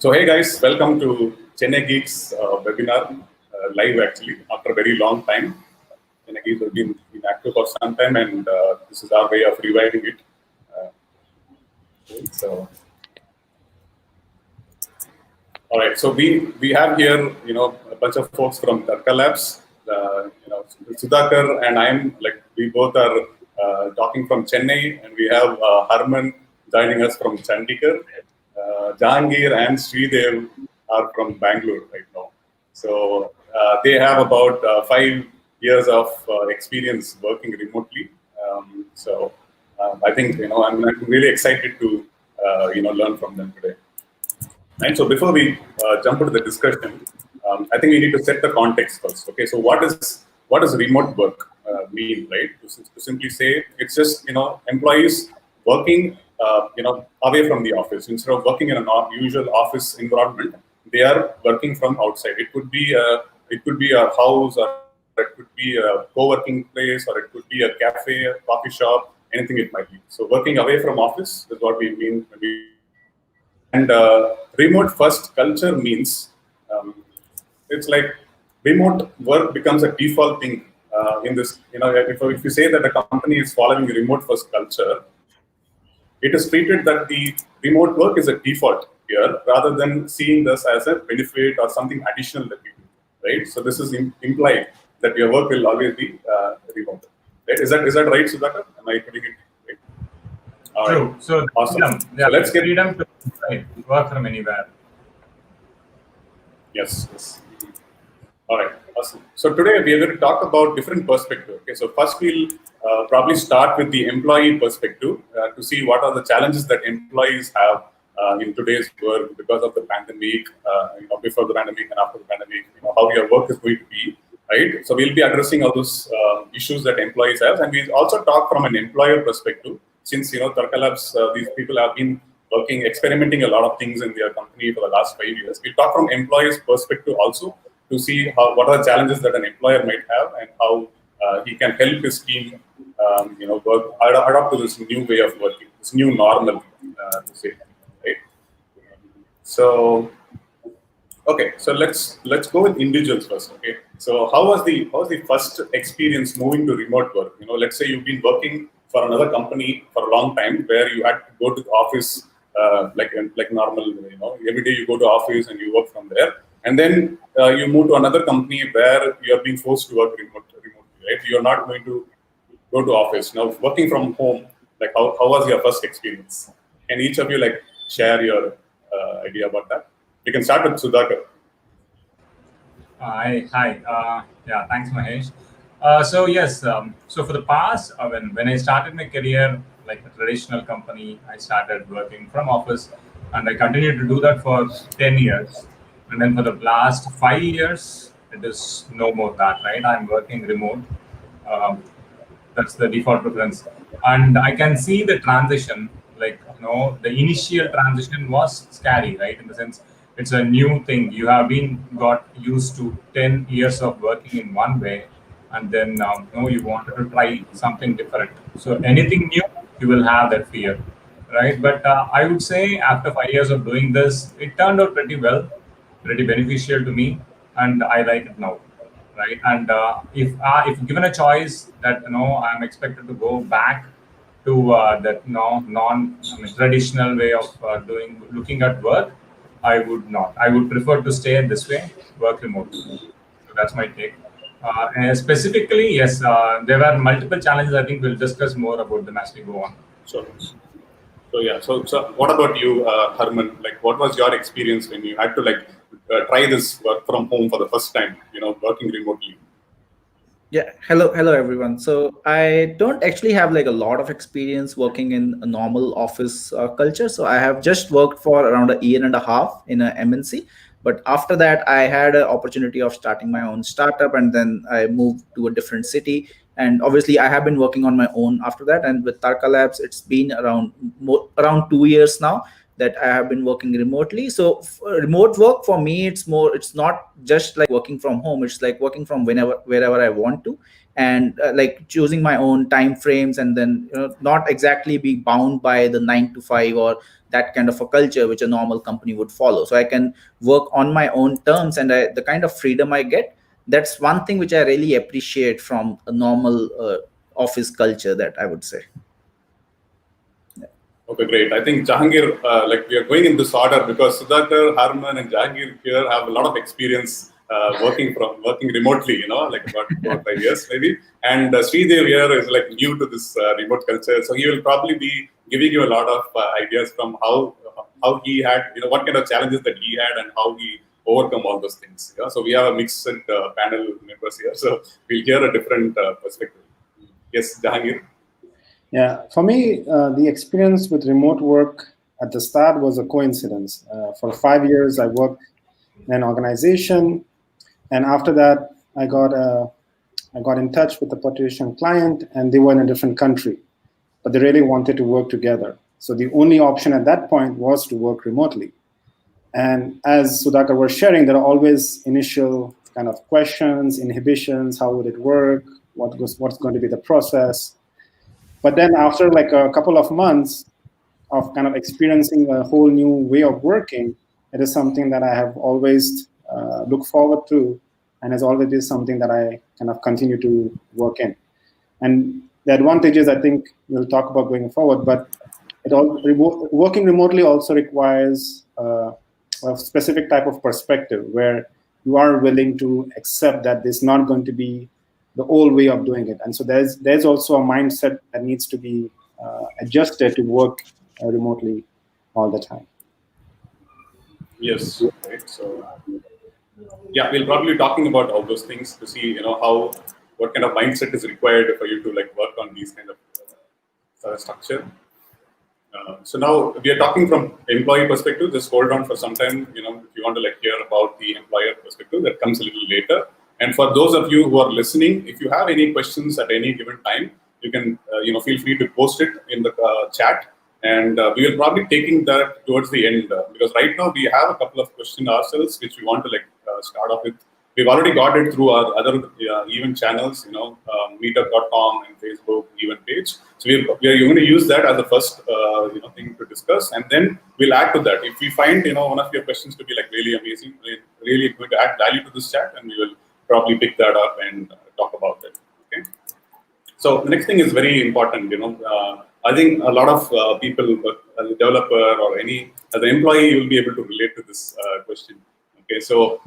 So hey guys, welcome to Chennai Geeks webinar, live actually, after a very long time. Chennai Geeks have been active for some time and this is our way of reviving it. So, all right, so we have here, a bunch of folks from Tarka Labs, Sudhakar and we both are talking from Chennai, and we have Harman joining us from Chandigarh. Jahangir and Sridev are from Bangalore right now. So they have about 5 years of experience working remotely. I think I'm really excited to learn from them today. And so before we jump into the discussion, I think we need to set the context first. Okay, so what does remote work mean, right? To simply say, it's just employees working away from the office. Instead of working in a usual office environment, they are working from outside. It could be a house, or it could be a co-working place, or it could be a cafe, a coffee shop, anything it might be. So working away from office is what we mean. And remote first culture means it's like remote work becomes a default thing in this. If you say that a company is following remote first culture, it is treated that the remote work is a default here, rather than seeing this as a benefit or something additional that we do, right? So this is implied that your work will always be remote. Right? Is that right, Sudhakar? Am I putting it right? All True. Right. So, awesome. So let's get freedom to work from anywhere. Yes. All right, awesome. So today we are going to talk about different perspectives. Okay, so first we'll probably start with the employee perspective to see what are the challenges that employees have in today's world because of the pandemic, before the pandemic and after the pandemic, how your work is going to be, right? So we'll be addressing all those issues that employees have, and we'll also talk from an employer perspective, since Tarka Labs, these people have been experimenting a lot of things in their company for the last 5 years. We'll talk from employees' perspective also, to see what are the challenges that an employer might have and how he can help his team, adapt to this new way of working, this new normal, to say, right? So, okay, so let's go with individuals first. Okay, so how was the first experience moving to remote work? Let's say you've been working for another company for a long time, where you had to go to the office like normal. Every day you go to office and you work from there. And then you move to another company where you are being forced to work remotely, right? You're not going to go to office. Now, working from home, how was your first experience? Can each of you share your idea about that? We can start with Sudhakar. Hi. Yeah, thanks, Mahesh. So yes, so for the past, when I started my career, like a traditional company, I started working from office, and I continued to do that for 10 years. And then for the last 5 years, it is no more that, right? I'm working remote. That's the default preference. And I can see the transition, the initial transition was scary, right? In the sense, it's a new thing. You have got used to 10 years of working in one way, and then you wanted to try something different. So anything new, you will have that fear, right? But I would say after 5 years of doing this, it turned out pretty well, pretty beneficial to me, and I like it now, right? And if given a choice that I'm expected to go back to that traditional way of looking at work, I would not. I would prefer to stay this way, work remotely. So that's my take. And specifically, yes, there were multiple challenges. I think we'll discuss more about them as we go on. Sure. So yeah. So what about you, Harman? What was your experience when you had to try this work from home for the first time? Working remotely. Yeah, hello everyone. So I don't actually have a lot of experience working in a normal office culture. So I have just worked for around a year and a half in a MNC. But after that, I had an opportunity of starting my own startup, and then I moved to a different city. And obviously, I have been working on my own after that. And with Tarka Labs, it's been around 2 years now that I have been working remotely. So remote work for me, it's not just like working from home. It's like working from wherever I want to, and choosing my own time frames, and then not exactly be bound by the 9 to 5 or that kind of a culture which a normal company would follow. So I can work on my own terms, and the kind of freedom I get, that's one thing which I really appreciate from a normal office culture, that I would say. Okay, great. I think Jahangir, like we are going in this order because Sudhakar, Harman, and Jahangir here have a lot of experience working remotely. Like about 4 or 5 years maybe. And Sridev here is like new to this remote culture, so he will probably be giving you a lot of ideas from how he had, what kind of challenges that he had and how he overcome all those things. So we have a mixed panel members here, so we'll hear a different perspective. Yes, Jahangir. Yeah, for me, the experience with remote work at the start was a coincidence. For 5 years, I worked in an organization, and after that, I got in touch with a potential client, and they were in a different country, but they really wanted to work together. So the only option at that point was to work remotely. And as Sudhakar was sharing, there are always initial kind of questions, inhibitions. How would it work? What's going to be the process? But then after like a couple of months of kind of experiencing a whole new way of working, it is something that I have always looked forward to, and has always been something that I kind of continue to work in. And the advantages, I think we'll talk about going forward, but working remotely also requires a specific type of perspective where you are willing to accept that there's not going to be the old way of doing it. And so there's also a mindset that needs to be adjusted to work remotely all the time. Yes, right. So yeah, we'll probably be talking about all those things to see, what kind of mindset is required for you to like work on these kind of structure. So now we are talking from employee perspective. Just hold on for some time. If you want to like hear about the employer perspective, that comes a little later. And for those of you who are listening, if you have any questions at any given time, you can feel free to post it in the chat, and we will probably taking that towards the end because right now we have a couple of questions ourselves which we want to like start off with. We've already got it through our other event channels, meetup.com and Facebook event page. So we are going to use that as the first thing to discuss, and then we'll add to that. If we find one of your questions to be like really amazing, really going to add value to this chat, and we will probably pick that up and talk about it. Okay. So the next thing is very important. I think a lot of people, as a developer or as an employee, you will be able to relate to this question. Okay. So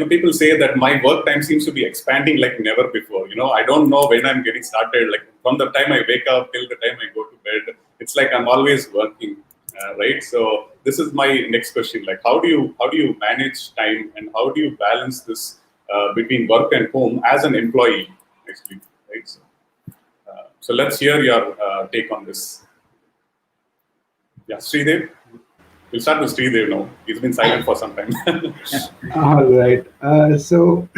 people say that my work time seems to be expanding like never before. I don't know when I'm getting started. Like from the time I wake up till the time I go to bed, it's like I'm always working. Right. So this is my next question. Like, how do you manage time, and how do you balance this between work and home as an employee, actually, right? So let's hear your take on this. Yeah, Sridev. We'll start with Sridev now. He's been silent for some time. All right. So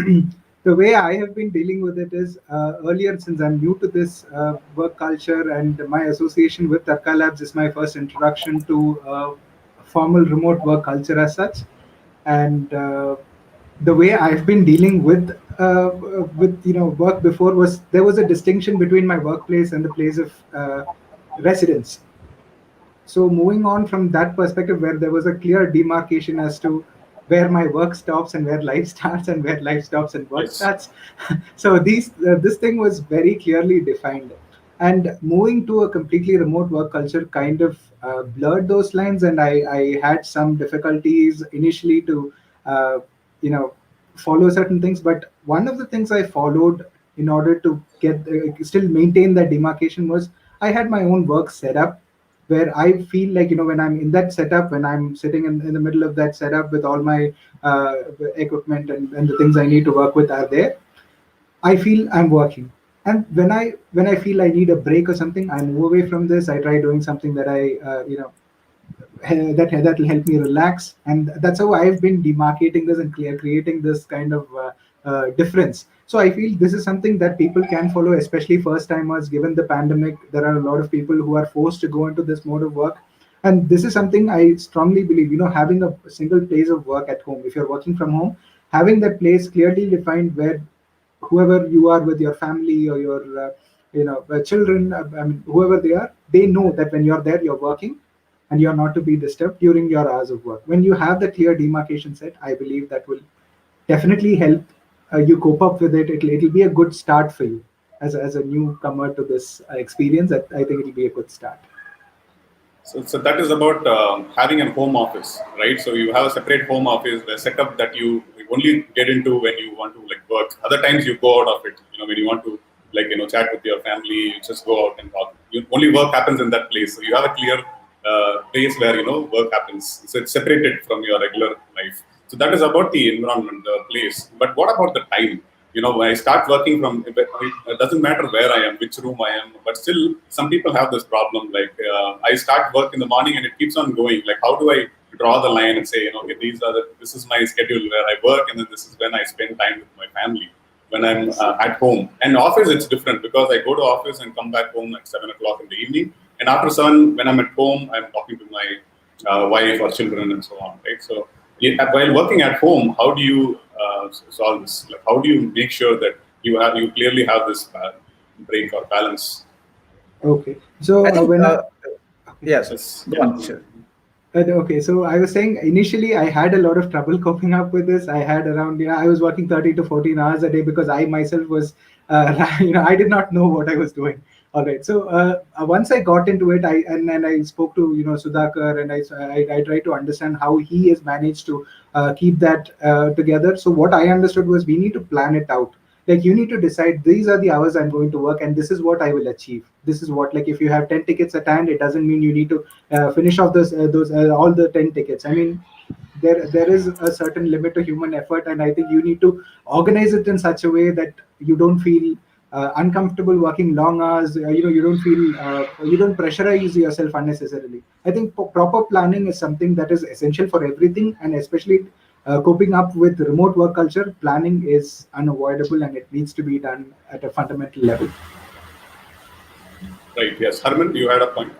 the way I have been dealing with it is earlier, since I'm new to this work culture, and my association with Tarka Labs is my first introduction to formal remote work culture as such. And the way I've been dealing with work before was there was a distinction between my workplace and the place of residence. So moving on from that perspective, where there was a clear demarcation as to where my work stops and where life starts, and where life stops and work starts. So this thing was very clearly defined. And moving to a completely remote work culture kind of blurred those lines, and I had some difficulties initially to follow certain things. But one of the things I followed in order to get still maintain that demarcation was I had my own work set up, where I feel like, when I'm in that setup, when I'm sitting in the middle of that setup with all my equipment and the things I need to work with are there, I feel I'm working. And when I feel I need a break or something, I move away from this. I try doing something that that will help me relax. And that's how I've been demarcating this and creating this kind of difference. So I feel this is something that people can follow, especially first timers. Given the pandemic, there are a lot of people who are forced to go into this mode of work. And this is something I strongly believe, having a single place of work at home. If you're working from home, having that place clearly defined where whoever you are with your family or your children, whoever they are, they know that when you're there, you're working. and you're not to be disturbed during your hours of work. When you have the clear demarcation set, I believe that will definitely help you cope up with it. It'll be a good start for you as a newcomer to this experience. I think it'll be a good start. So that is about having a home office, right? So you have a separate home office, the setup that you only get into when you want to like work. Other times you go out of it, when you want to chat with your family, you just go out and talk. Only work happens in that place. So you have a clear place where work happens. So it's separated from your regular life. So that is about the environment, the place. But what about the time? When I start working from, it doesn't matter where I am, which room I am, but still some people have this problem. Like I start work in the morning and it keeps on going. Like how do I draw the line and say, okay, this is my schedule where I work, and then this is when I spend time with my family when I'm at home. And office, it's different because I go to office and come back home at 7 o'clock in the evening. And after 7, when I'm at home, I'm talking to my wife or children and so on, right? So while working at home, how do you solve this? Like, how do you make sure that you clearly have this break or balance? Okay, so I think, yes, Yes. go on, sure. Okay, so I was saying initially I had a lot of trouble coping up with this. I had around, I was working 30 to 14 hours a day because I myself was, I did not know what I was doing. All right, so once I got into it, and I spoke to Sudhakar, and I tried to understand how he has managed to keep that together. So what I understood was we need to plan it out. Like you need to decide these are the hours I'm going to work, and this is what I will achieve. This is what, like if you have 10 tickets at hand, it doesn't mean you need to finish off those all the 10 tickets. I mean, there is a certain limit to human effort, and I think you need to organize it in such a way that you don't feel uncomfortable working long hours. You don't feel you don't pressurize yourself unnecessarily. I think proper planning is something that is essential for everything, and especially coping up with remote work culture. Planning is unavoidable, and it needs to be done at a fundamental level. Right. Yes. Harman, you had a point.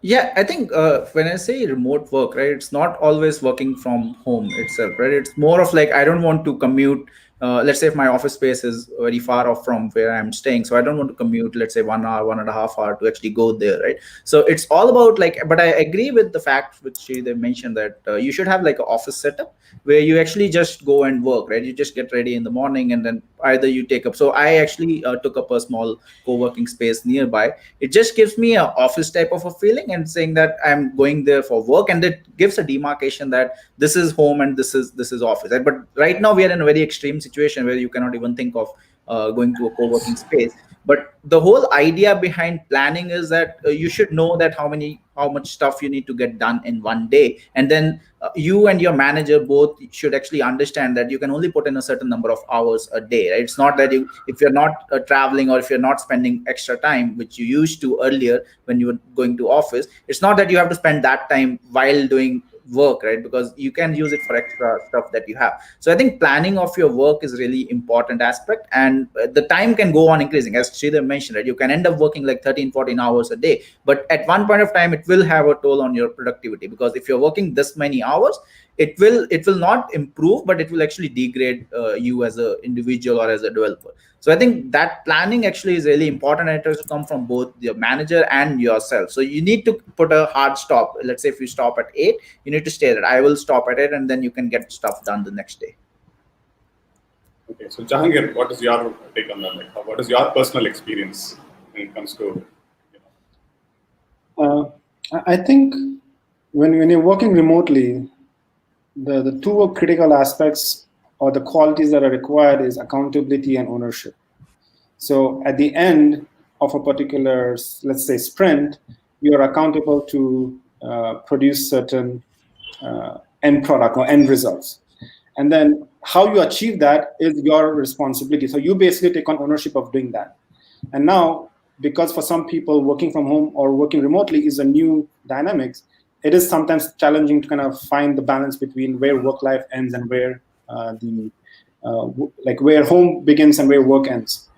Yeah, I think when I say remote work, right, it's not always working from home itself, right? It's more of like I don't want to commute. Let's say if my office space is very far off from where I'm staying, so I don't want to commute, let's say 1 hour, 1.5 hour to actually go there, right? So it's all about like, but I agree with the fact which they mentioned that you should have like an office setup where you actually just go and work, right? You just get ready in the morning and then either you take up. So I actually took up a small co-working space nearby. It just gives me an office type of a feeling and saying that I'm going there for work, and it gives a demarcation that this is home and this is office, right? But right now we are in a very extreme situation where you cannot even think of going to a co-working space. But the whole idea behind planning is that you should know that how much stuff you need to get done in one day, and then you and your manager both should actually understand that you can only put in a certain number of hours a day, right? It's not that if you're not traveling or if you're not spending extra time which you used to earlier when you were going to office, it's not that you have to spend that time while doing work, right? Because you can use it for extra stuff that you have. So I think planning of your work is really important aspect, and the time can go on increasing, as Sridhar mentioned, right? You can end up working like 13-14 hours a day, but at one point of time it will have a toll on your productivity, because if you're working this many hours, it will not improve, but it will actually degrade you as an individual or as a developer. So I think that planning actually is really important, and it has to come from both your manager and yourself. So you need to put a hard stop. Let's say if you stop at 8, you need to stay there. I will stop at 8, and then you can get stuff done the next day. Okay, so Jahangir, what is your take on that? Like, what is your personal experience when it comes to? I think when you're working remotely, the two critical aspects or the qualities that are required is accountability and ownership. So at the end of a particular, let's say, sprint, you're accountable to produce certain end product or end results. And then how you achieve that is your responsibility. So you basically take on ownership of doing that. And now, because for some people working from home or working remotely is a new dynamics, it is sometimes challenging to kind of find the balance between where work life ends and where where home begins and where work ends.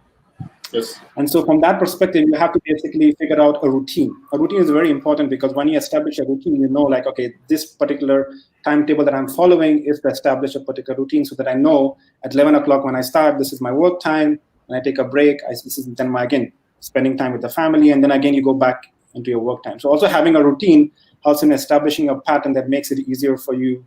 Yes. And so from that perspective, you have to basically figure out a routine. A routine is very important because when you establish a routine, you know, like, okay, this particular timetable that I'm following is to establish a particular routine so that I know at 11 o'clock when I start, this is my work time. When I take a break, this is then again, spending time with the family. And then again, you go back into your work time. So also having a routine helps in establishing a pattern that makes it easier for you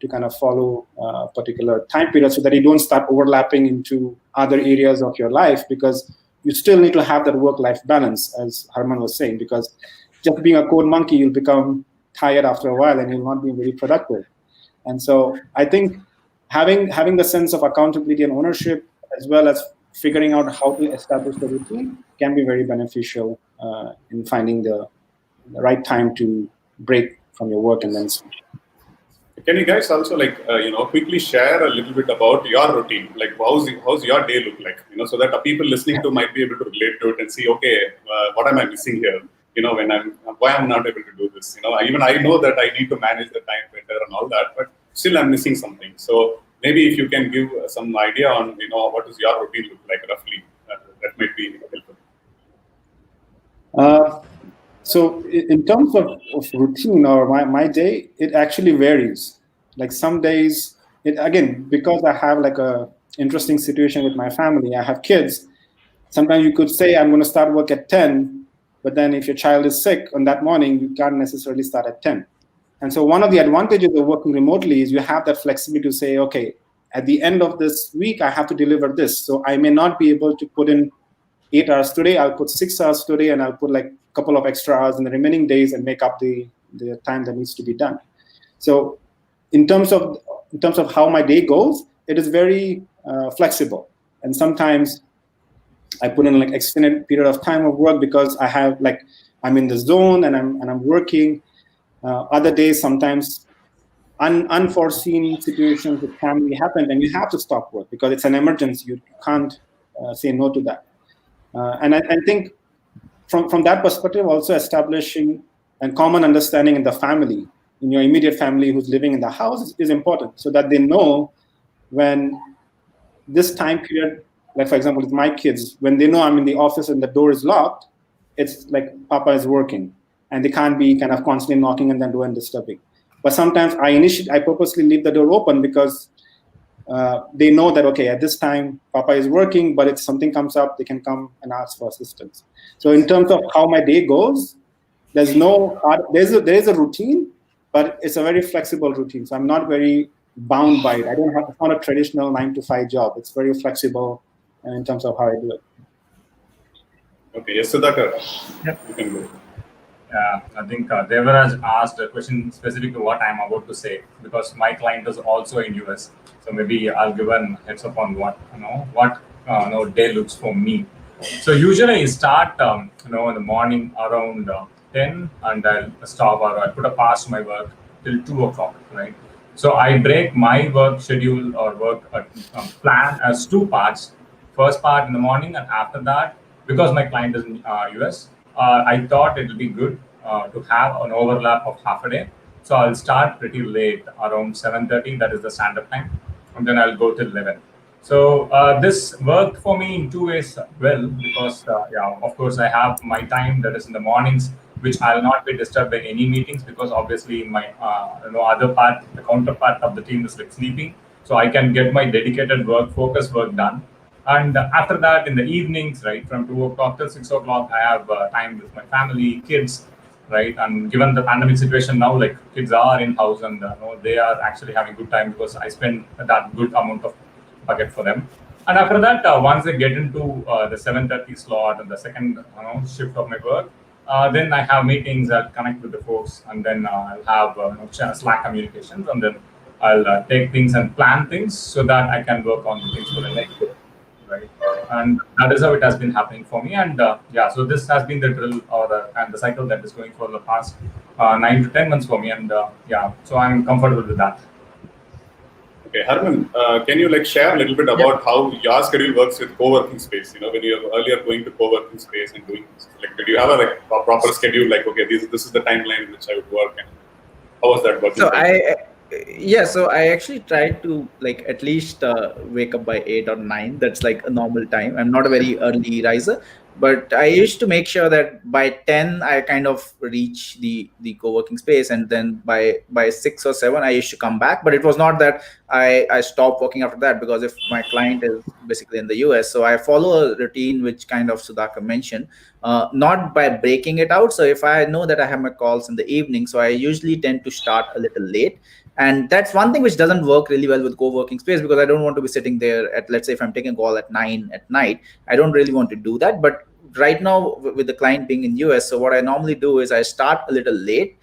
to kind of follow a particular time period, so that you don't start overlapping into other areas of your life, because you still need to have that work-life balance, as Harman was saying, because just being a code monkey, you'll become tired after a while and you'll not be very productive. And so I think having the sense of accountability and ownership, as well as figuring out how to establish the routine, can be very beneficial in finding the right time to break from your work and then switch. Can you guys also quickly share a little bit about your routine? Like how's your day look like? So that the people listening to might be able to relate to it and see, okay, what am I missing here? Why I'm not able to do this? Even I know that I need to manage the time better and all that, but still I'm missing something. So maybe if you can give some idea on, what does your routine look like roughly, that might be helpful. So in terms of routine or my day, it actually varies. Like some days, because I have like a interesting situation with my family, I have kids. Sometimes you could say I'm going to start work at 10, but then if your child is sick on that morning, you can't necessarily start at 10. And so one of the advantages of working remotely is you have that flexibility to say, okay, at the end of this week, I have to deliver this. So I may not be able to put in 8 hours today, I'll put 6 hours today, and I'll put like a couple of extra hours in the remaining days and make up the time that needs to be done. So in terms of how my day goes, it is very flexible. And sometimes I put in like extended period of time of work because I have I'm in the zone and I'm working. Other days, sometimes unforeseen situations with family happen and you have to stop work because it's an emergency. You can't say no to that. And I think from that perspective, also establishing a common understanding in the family, in your immediate family who's living in the house is important, so that they know when this time period, like for example, with my kids, when they know I'm in the office and the door is locked, it's like Papa is working and they can't be kind of constantly knocking on the door and disturbing. But sometimes I purposely leave the door open because they know that, okay, at this time, Papa is working, but if something comes up, they can come and ask for assistance. So in terms of how my day goes, there is a routine, but it's a very flexible routine. So I'm not very bound by it. It's not a traditional 9-to-5 job. It's very flexible in terms of how I do it. Okay, yes, Sudhakar. Yep. You can go. I think Devaraj asked a question specific to what I'm about to say, because my client is also in US. So maybe I'll give a heads up on what day looks for me. So usually I start in the morning around 10, and I'll stop or I'll put a pause to my work till 2 o'clock, right? So I break my work schedule or work plan as 2 parts. First part in the morning, and after that, because my client is in US, I thought it will be good to have an overlap of half a day. So I'll start pretty late, around 7:30. That is the stand-up time, and then I'll go till 11. So this worked for me in 2 ways well, because of course I have my time that is in the mornings, which I'll not be disturbed by any meetings, because obviously my other part, the counterpart of the team is like sleeping, so I can get my dedicated focus work done. And after that, in the evenings, right, from 2 o'clock till 6 o'clock, I have time with my family, kids, right? And given the pandemic situation now, like kids are in house and they are actually having good time because I spend that good amount of bucket for them. And after that, once they get into the 7:30 slot and the second shift of my work, then I have meetings. I'll connect with the folks, and then I'll have Slack communications, and then I'll take things and plan things so that I can work on the things for the next day. Right, and that is how it has been happening for me. And so this has been the drill and the cycle that is going for the past 9 to 10 months for me. And so I'm comfortable with that. Okay, Harman, can you share a little bit about how your schedule works with co-working space? When you were earlier going to co-working space and doing did you have a proper schedule? Okay, this is the timeline in which I would work, and how was that working? So I actually tried to at least wake up by 8 or 9. That's like a normal time. I'm not a very early riser, But I used to make sure that by 10 I kind of reach the co-working space, and then by 6 or 7 I used to come back. But it was not that I stopped working after that, because if my client is basically in the US, so I follow a routine which kind of Sudhakar mentioned, not by breaking it out. So if I know that I have my calls in the evening, so I usually tend to start a little late. And that's one thing which doesn't work really well with co-working space, because I don't want to be sitting there at, let's say if I'm taking a call at 9 at night, I don't really want to do that. But right now with the client being in US, so what I normally do is I start a little late,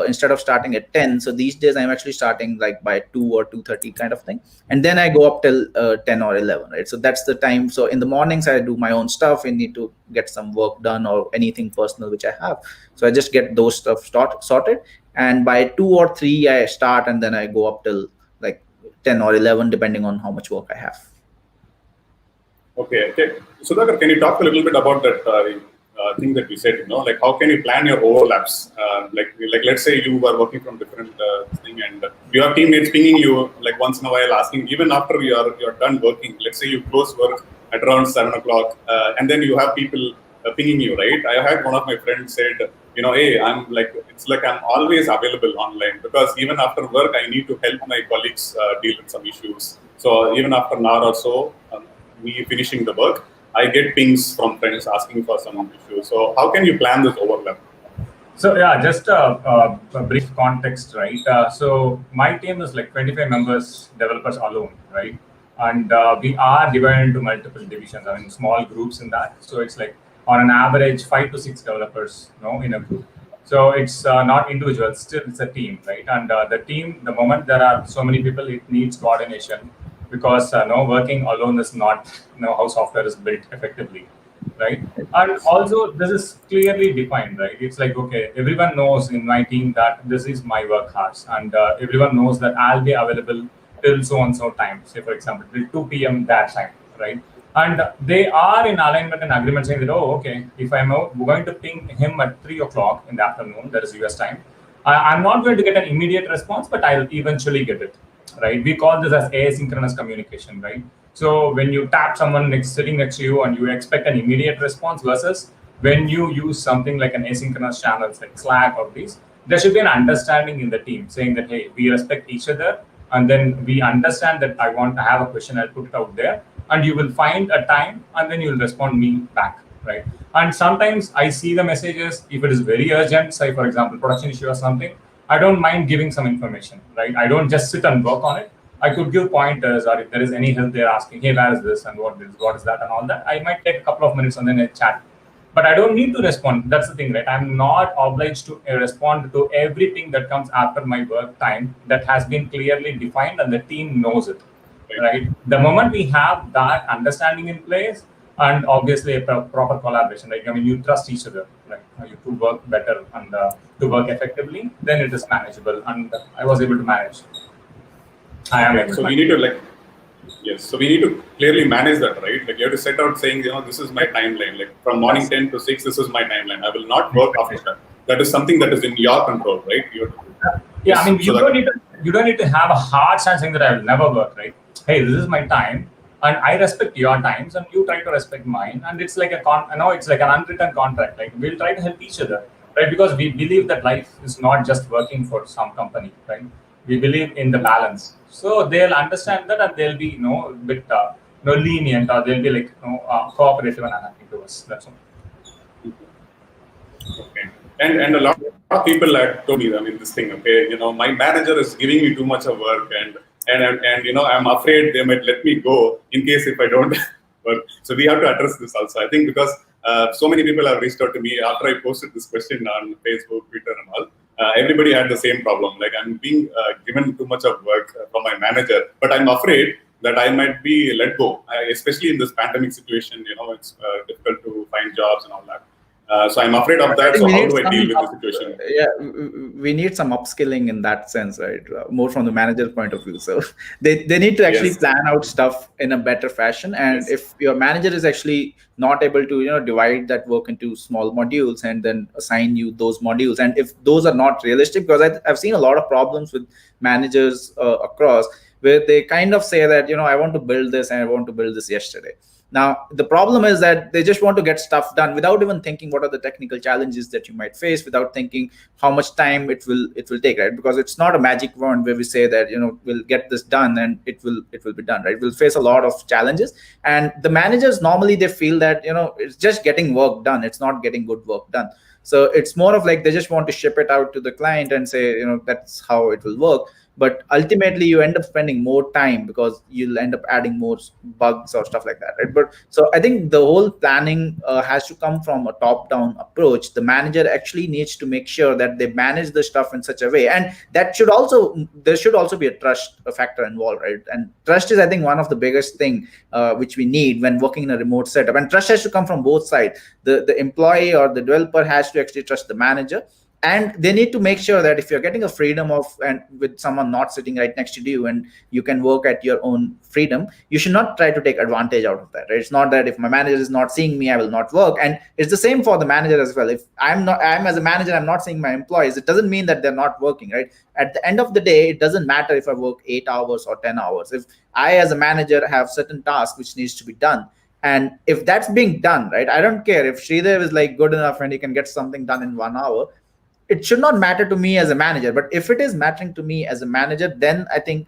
instead of starting at 10. So these days I'm actually starting like by 2 or 2:30 kind of thing, and then I go up till 10 or 11, right? So that's the time. So in the mornings I do my own stuff. I need to get some work done or anything personal which I have, so I just get those stuff sorted, and by 2 or 3 I start, and then I go up till like 10 or 11 depending on how much work I have. Okay. Sudhakar, can you talk a little bit about that thing that you said? Like how can you plan your overlaps? Like let's say you are working from different thing, and you have teammates pinging you like once in a while, asking even after you're done working. Let's say you close work at around 7 o'clock, and then you have people pinging you, right? I had one of my friends said, hey, it's like I'm always available online, because even after work I need to help my colleagues deal with some issues. So even after an hour or so, me finishing the work, I get pings from friends asking for some issue. So how can you plan this overlap? So yeah, just a brief context, right? So my team is like 25 members, developers alone, right? And we are divided into multiple divisions. I mean, small groups in that. So it's like on an average 5 to 6 developers, in a group. So it's not individuals, still it's a team, right? And the team, the moment there are so many people, it needs coordination, because working alone is not how software is built effectively, right? And also this is clearly defined, right? It's like, okay, everyone knows in my team that this is my work hours, and everyone knows that I'll be available till so and so time, say for example till 2 p.m. that time, right? And they are in alignment and agreement saying that, oh, okay, if I'm going to ping him at 3 o'clock in the afternoon, that is US time, I'm not going to get an immediate response, but I'll eventually get it, right? We call this as asynchronous communication, right? So when you tap someone sitting next to you and you expect an immediate response, versus when you use something like an asynchronous channels like Slack or these, there should be an understanding in the team saying that, hey, we respect each other, and then we understand that I want to have a question, I'll put it out there, and you will find a time, and then you will respond me back, right? And sometimes I see the messages, if it is very urgent, say for example production issue or something, I don't mind giving some information, right? I don't just sit and work on it. I could give pointers, or if there is any help they're asking, hey, where is this and what is that and all that, I might take a couple of minutes and then I chat. But I don't need to respond. That's the thing, right? I'm not obliged to respond to everything that comes after my work time that has been clearly defined and the team knows it, right? The moment we have that understanding in place, and obviously a proper collaboration, right? I mean, you trust each other, right? You to work better and to work effectively, then it is manageable. And I was able to manage. I am able So to we need to yes. So we need to clearly manage that, right? Like you have to set out saying, this is my timeline. Like from morning 10 to 6, this is my timeline. I will not work after that. That is something that is in your control, right? Yeah, I mean, you don't need to have a hard stand saying that I will never work, right? Hey, this is my time, and I respect your times, and you try to respect mine, and it's like it's like an unwritten contract. Like we'll try to help each other, right? Because we believe that life is not just working for some company, right? We believe in the balance, so they'll understand that, and they'll be a bit lenient, or they'll be like cooperative and happy to us. That's all. Okay. And a lot of people have told me, I mean, this thing, okay, my manager is giving me too much of work, and I'm afraid they might let me go in case if I don't work. So we have to address this also. I think because so many people have reached out to me after I posted this question on Facebook, Twitter, and all. Everybody had the same problem. Like I'm being given too much of work from my manager, but I'm afraid that I might be let go, especially in this pandemic situation. It's difficult to find jobs and all that. So I'm afraid of that. So how do I deal with the situation? Yeah, we need some upskilling in that sense, right? More from the manager's point of view. So they need to actually plan out stuff in a better fashion. And if your manager is actually not able to, divide that work into small modules and then assign you those modules, and if those are not realistic, because I've seen a lot of problems with managers across, where they kind of say that, I want to build this and I want to build this yesterday. Now, the problem is that they just want to get stuff done without even thinking what are the technical challenges that you might face, without thinking how much time it will take, right? Because it's not a magic wand where we say that, we'll get this done and it will be done, right? We'll face a lot of challenges, and the managers normally they feel that it's just getting work done. It's not getting good work done. So it's more of like they just want to ship it out to the client and say, that's how it will work. But ultimately you end up spending more time because you'll end up adding more bugs or stuff like that, right? But so I think the whole planning has to come from a top down approach. The manager actually needs to make sure that they manage the stuff in such a way, and there should also be a trust factor involved, right? And trust is, I think, one of the biggest thing which we need when working in a remote setup. And trust has to come from both sides. The employee or the developer has to actually trust the manager, and they need to make sure that if you're getting a freedom of and with someone not sitting right next to you and you can work at your own freedom, you should not try to take advantage out of that, right? It's not that if my manager is not seeing me, I will not work. And it's the same for the manager as well. If I'm as a manager, I'm not seeing my employees, it doesn't mean that they're not working, right? At the end of the day, it doesn't matter if I work 8 hours or 10 hours. If I as a manager have certain tasks which needs to be done, and if that's being done, right, I don't care if Sridhar is like good enough and he can get something done in 1 hour. It should not matter to me as a manager. But if it is mattering to me as a manager, then I think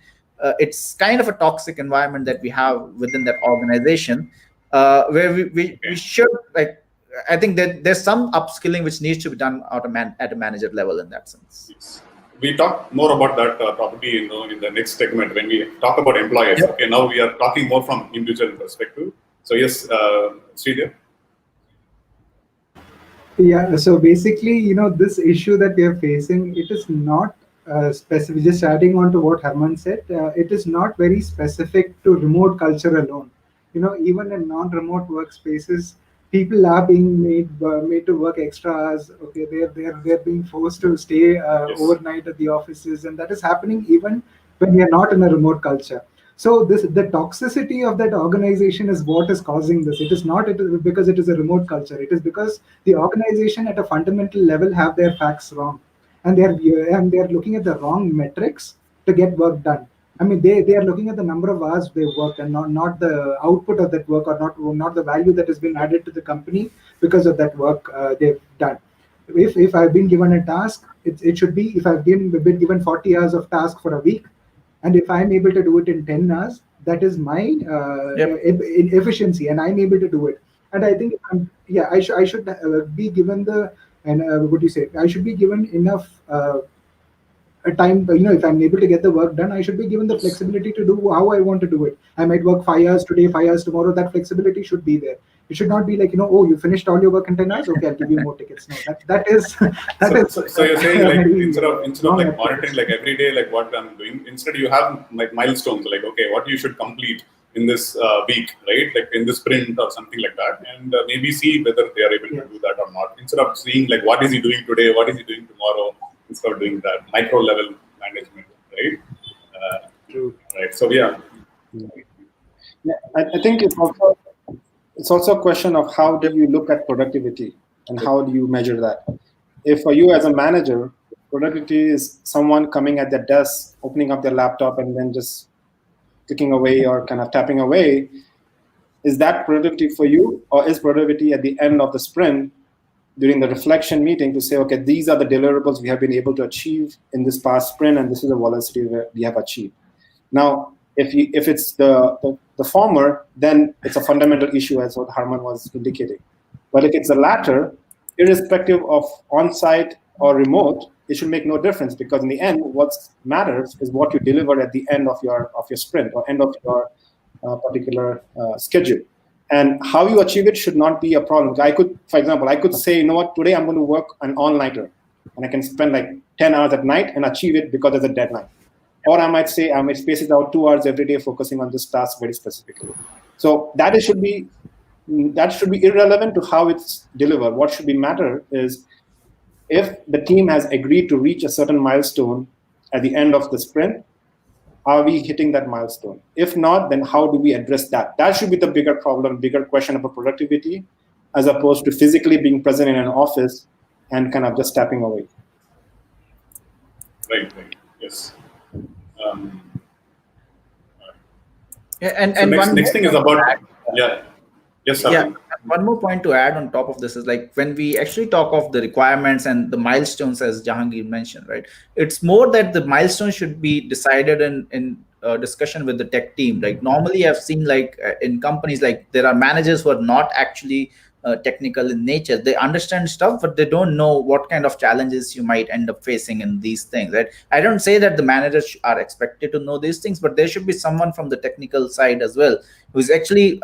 it's kind of a toxic environment that we have within that organization, where we should, like, I think that there's some upskilling which needs to be done at a manager level in that sense. Yes. We talk more about that probably in the next segment when we talk about employers. Yep. Okay, now we are talking more from individual perspective. So yes, Sridhar. Yeah, so basically, this issue that we are facing, it is not specific. Just adding on to what Herman said, it is not very specific to remote culture alone. Even in non-remote workspaces, people are being made to work extra hours. Okay, they're being forced to stay overnight at the offices, and that is happening even when we are not in a remote culture. So the toxicity of that organization is what is causing this. It is not because it is a remote culture. It is because the organization at a fundamental level have their facts wrong, and they're looking at the wrong metrics to get work done. I mean, they are looking at the number of hours they work and not the output of that work, or not the value that has been added to the company because of that work they've done. If I've been given a task, it should be, if I've been given 40 hours of task for a week, and if I'm able to do it in 10 hours, that is my efficiency, and I'm able to do it. And I think, I should be given what do you say? I should be given enough a time. If I'm able to get the work done, I should be given the flexibility to do how I want to do it. I might work 5 hours today, 5 hours tomorrow. That flexibility should be there. It should not be like, oh, you finished all your work in 10 hours. Okay, I'll give you more tickets. No, that is. So you're saying like instead of like monitoring like every day like what I'm doing, instead you have like milestones like, okay, what you should complete in this week, right? Like in this sprint or something like that, and maybe see whether they are able to do that or not. Instead of seeing like what is he doing today, what is he doing tomorrow, instead of doing that micro level management, right? True. Right. So yeah. Yeah, I think it's also a question of how do you look at productivity and how do you measure that. If for you as a manager, productivity is someone coming at their desk, opening up their laptop, and then just clicking away or kind of tapping away, is that productivity for you? Or is productivity at the end of the sprint during the reflection meeting to say, okay, these are the deliverables we have been able to achieve in this past sprint, and this is the velocity we have achieved. Now, if it's the former, then it's a fundamental issue, as what Harman was indicating. But if it's the latter, irrespective of on-site or remote, it should make no difference, because in the end, what matters is what you deliver at the end of your sprint or end of your particular schedule. And how you achieve it should not be a problem. For example, I could say, you know what, today I'm going to work an all-nighter, and I can spend like 10 hours at night and achieve it because there's a deadline. Or I might say I might space it out 2 hours every day, focusing on this task very specifically. So that should be irrelevant to how it's delivered. What should be matter is if the team has agreed to reach a certain milestone at the end of the sprint, are we hitting that milestone? If not, then how do we address that? That should be the bigger problem, bigger question about productivity, as opposed to physically being present in an office and kind of just tapping away. Right. Yes. Yeah, and so and next thing is about Yes, Yeah, Arvind. one more point to add on top of this is like when we actually talk of the requirements and the milestones, as Jahangir mentioned, right? It's more that the milestones should be decided in discussion with the tech team. Like normally, I've seen like in companies, like there are managers who are not actually technical in nature. They understand stuff, but they don't know what kind of challenges you might end up facing in these things, right? I don't say that the managers are expected to know these things, but there should be someone from the technical side as well who's actually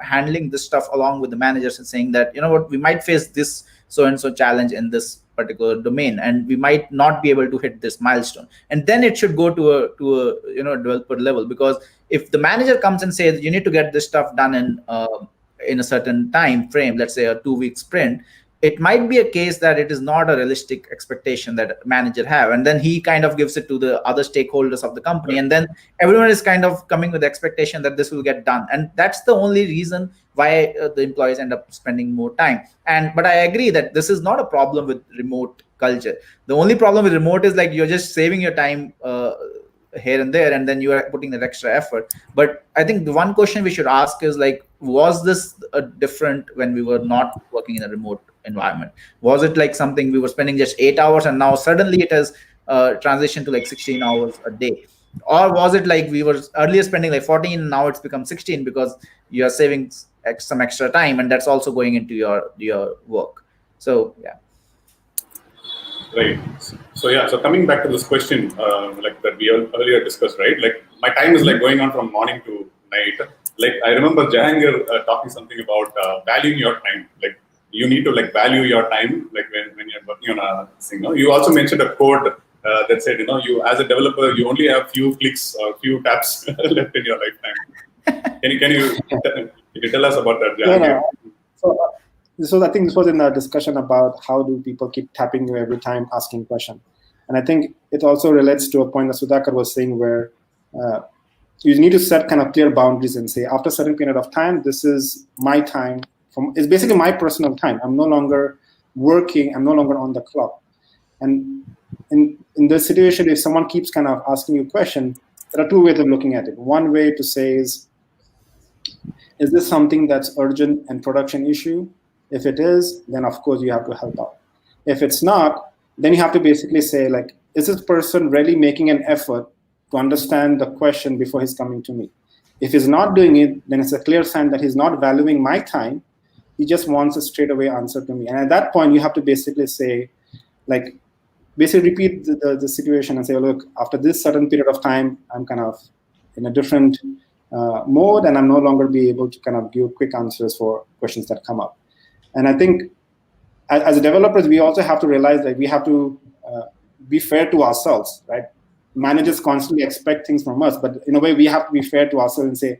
handling this stuff along with the managers and saying that, you know what, we might face this so and so challenge in this particular domain, and we might not be able to hit this milestone. And then it should go to a developer level, because if the manager comes and says you need to get this stuff done in a certain time frame, let's say a 2 week sprint, it might be a case that it is not a realistic expectation that a manager have, and then he kind of gives it to the other stakeholders of the company, and then everyone is kind of coming with the expectation that this will get done, and that's the only reason why the employees end up spending more time. And but I agree that this is not a problem with remote culture. The only problem with remote is like you're just saving your time here and there, and then you are putting that extra effort. But I think the one question we should ask is like, was this different when we were not working in a remote environment? Was it like something we were spending just 8 hours and now suddenly it has transitioned to like 16 hours a day? Or was it like we were earlier spending like 14 and now it's become 16 because you are saving some extra time, and that's also going into your work? So yeah. Right. So yeah. So coming back to this question, like that we earlier discussed, right? Like my time is like going on from morning to night. Like I remember Jahangir talking something about valuing your time. Like you need to like value your time. Like when you're working on a thing. No? You also mentioned a quote that said, you as a developer, you only have few clicks or few taps left in your lifetime. Can you tell us about that, Jahangir? So I think this was in the discussion about how do people keep tapping you every time asking question. And I think it also relates to a point that Sudhakar was saying where you need to set kind of clear boundaries and say, after a certain period of time, this is my time. It's basically my personal time. I'm no longer working. I'm no longer on the clock. And in this situation, if someone keeps kind of asking you a question, there are two ways of looking at it. One way to say is this something that's urgent and production issue? If it is, then of course you have to help out. If it's not, then you have to basically say, like, is this person really making an effort to understand the question before he's coming to me? If he's not doing it, then it's a clear sign that he's not valuing my time. He just wants a straightaway answer to me. And at that point, you have to basically say, like, basically repeat the situation and say, look, after this certain period of time, I'm kind of in a different mode, and I'm no longer be able to kind of give quick answers for questions that come up. And I think as developers, we also have to realize that we have to be fair to ourselves, right? Managers constantly expect things from us, but in a way, we have to be fair to ourselves and say,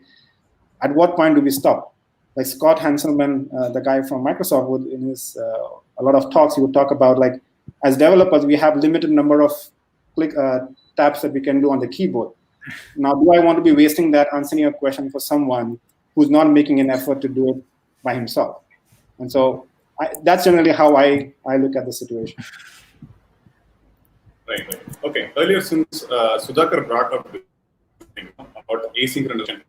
at what point do we stop? Like Scott Hanselman, the guy from Microsoft, would in his a lot of talks, he would talk about, like, as developers, we have limited number of taps that we can do on the keyboard. Now, do I want to be wasting that answering a question for someone who's not making an effort to do it by himself? And so that's generally how I look at the situation. Right. Okay. Earlier, since Sudhakar brought up this thing about asynchronous,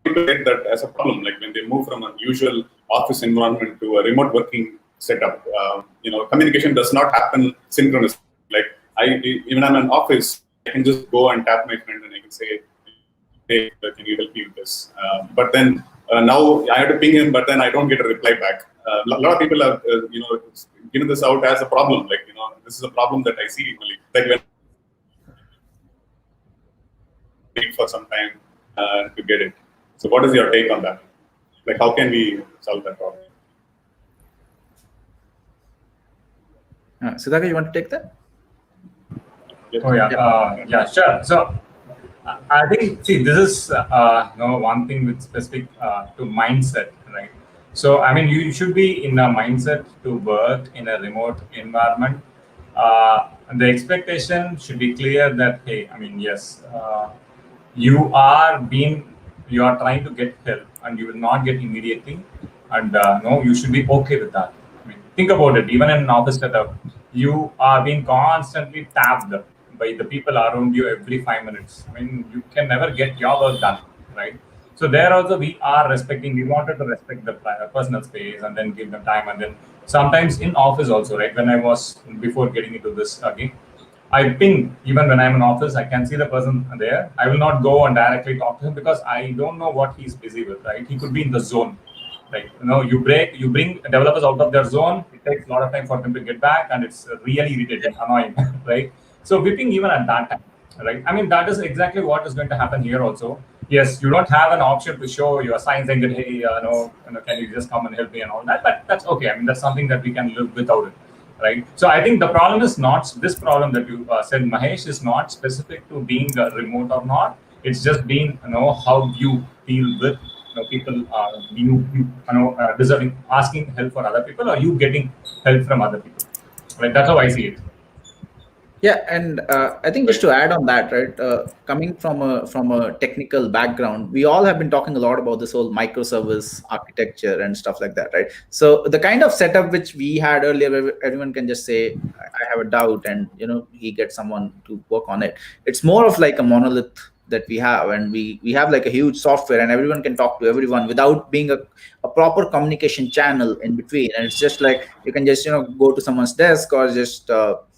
people get that as a problem. Like when they move from a usual office environment to a remote working setup, communication does not happen synchronously. Like even I'm in an office, I can just go and tap my friend and I can say, hey, can you help me with this? But then now I have to ping him, but then I don't get a reply back. A lot of people have, given this out as a problem. Like, this is a problem that I see. Like when I wait for some time to get it. So what is your take on that? Like, how can we solve that problem? Sudhakar, you want to take that? Yes. Oh yeah, sure. So I think, see, this is one thing with specific to mindset, right? So I mean, you should be in a mindset to work in a remote environment. And the expectation should be clear that, hey, I mean, yes, you are trying to get help, and you will not get immediately, and no, you should be okay with that. I mean, think about it. Even in an office setup, you are being constantly tapped by the people around you every 5 minutes. I mean, you can never get your work done, right? So there also we are respecting. We wanted to respect the personal space and then give them time. And then sometimes in office also, right? When I was before getting into this again, I ping even when I'm in office. I can see the person there. I will not go and directly talk to him because I don't know what he's busy with. Right? He could be in the zone. Like you bring developers out of their zone. It takes a lot of time for them to get back, and it's really irritating, annoying, right? So whipping even at that time, right? I mean, that is exactly what is going to happen here also. Yes, you don't have an option to show your sign saying that hey, can you just come and help me and all that, but that's okay. I mean, that's something that we can live without it, right? So I think the problem is not this problem that you said, Mahesh, is not specific to being remote or not. It's just being how you deal with people deserving asking help for other people, or you getting help from other people, right? That's how I see it. Yeah, and I think just to add on that, right, coming from a technical background, we all have been talking a lot about this whole microservice architecture and stuff like that, right? So the kind of setup which we had earlier, where everyone can just say, "I have a doubt," and he gets someone to work on it. It's more of like a monolith that we have, and we have like a huge software, and everyone can talk to everyone without being a proper communication channel in between. And it's just like you can just go to someone's desk or just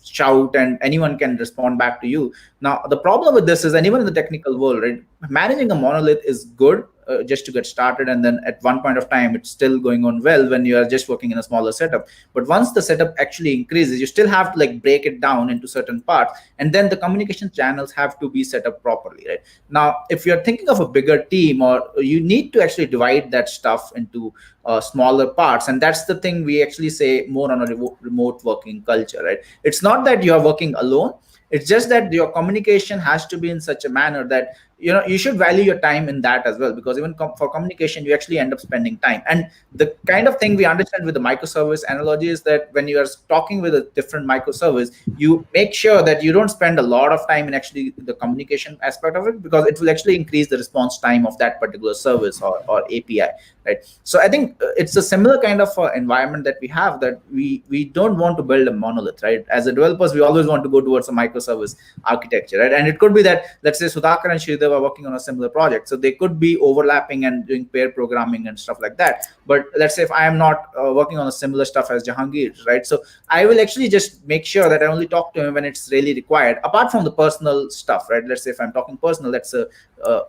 shout and anyone can respond back to you. Now the problem with this is, and even in the technical world, right, managing a monolith is good just to get started, and then at one point of time it's still going on well when you are just working in a smaller setup. But once the setup actually increases, you still have to like break it down into certain parts, and then the communication channels have to be set up properly, right? Now if you're thinking of a bigger team, or you need to actually divide that stuff into smaller parts, and that's the thing we actually say more on a remote working culture, right? It's not that you are working alone, it's just that your communication has to be in such a manner that you should value your time in that as well, because even for communication you actually end up spending time. And the kind of thing we understand with the microservice analogy is that when you are talking with a different microservice, you make sure that you don't spend a lot of time in actually the communication aspect of it, because it will actually increase the response time of that particular service or API, right? So I think it's a similar kind of environment that we have, that we don't want to build a monolith, right? As a developers, we always want to go towards a microservice architecture, right? And it could be that, let's say, Sudhakar and Sridhar are working on a similar project, so they could be overlapping and doing pair programming and stuff like that. But let's say if I am not working on a similar stuff as Jahangir, right? So I will actually just make sure that I only talk to him when it's really required, apart from the personal stuff, right? Let's say if I'm talking personal, that's a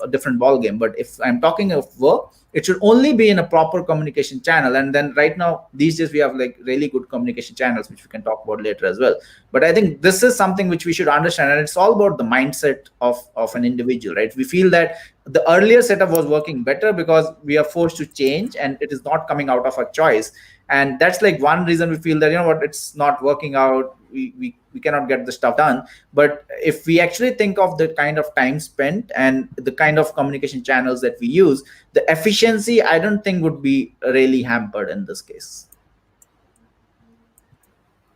different ball game. But if I'm talking of work, it should only be in a proper communication channel. And then right now, these days, we have like really good communication channels, which we can talk about later as well. But I think this is something which we should understand, and it's all about the mindset of an individual, right? We feel that the earlier setup was working better because we are forced to change, and it is not coming out of our choice. And that's like one reason we feel that, it's not working out. We cannot get the stuff done. But if we actually think of the kind of time spent and the kind of communication channels that we use, the efficiency, I don't think, would be really hampered in this case.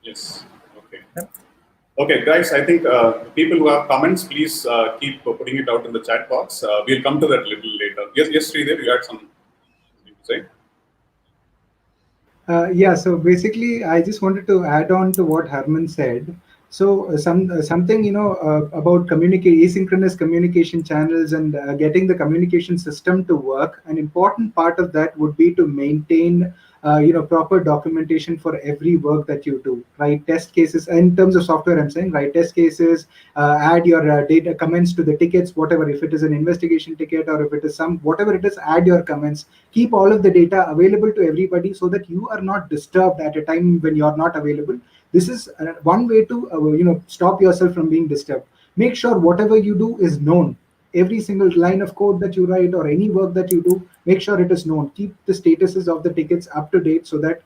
Yes. Okay. Yep. Okay, guys, I think people who have comments, please keep putting it out in the chat box. We'll come to that a little later. Yes, Sridhar, you had something to say? Yeah, so basically, I just wanted to add on to what Harman said. So something about asynchronous communication channels and getting the communication system to work. An important part of that would be to maintain proper documentation for every work that you do. Write test cases in terms of software. I'm saying write test cases, add your data comments to the tickets, whatever. If it is an investigation ticket or if it is whatever it is, add your comments. Keep all of the data available to everybody so that you are not disturbed at a time when you're not available. This is one way to stop yourself from being disturbed. Make sure whatever you do is known. Every single line of code that you write or any work that you do, make sure it is known. Keep the statuses of the tickets up to date so that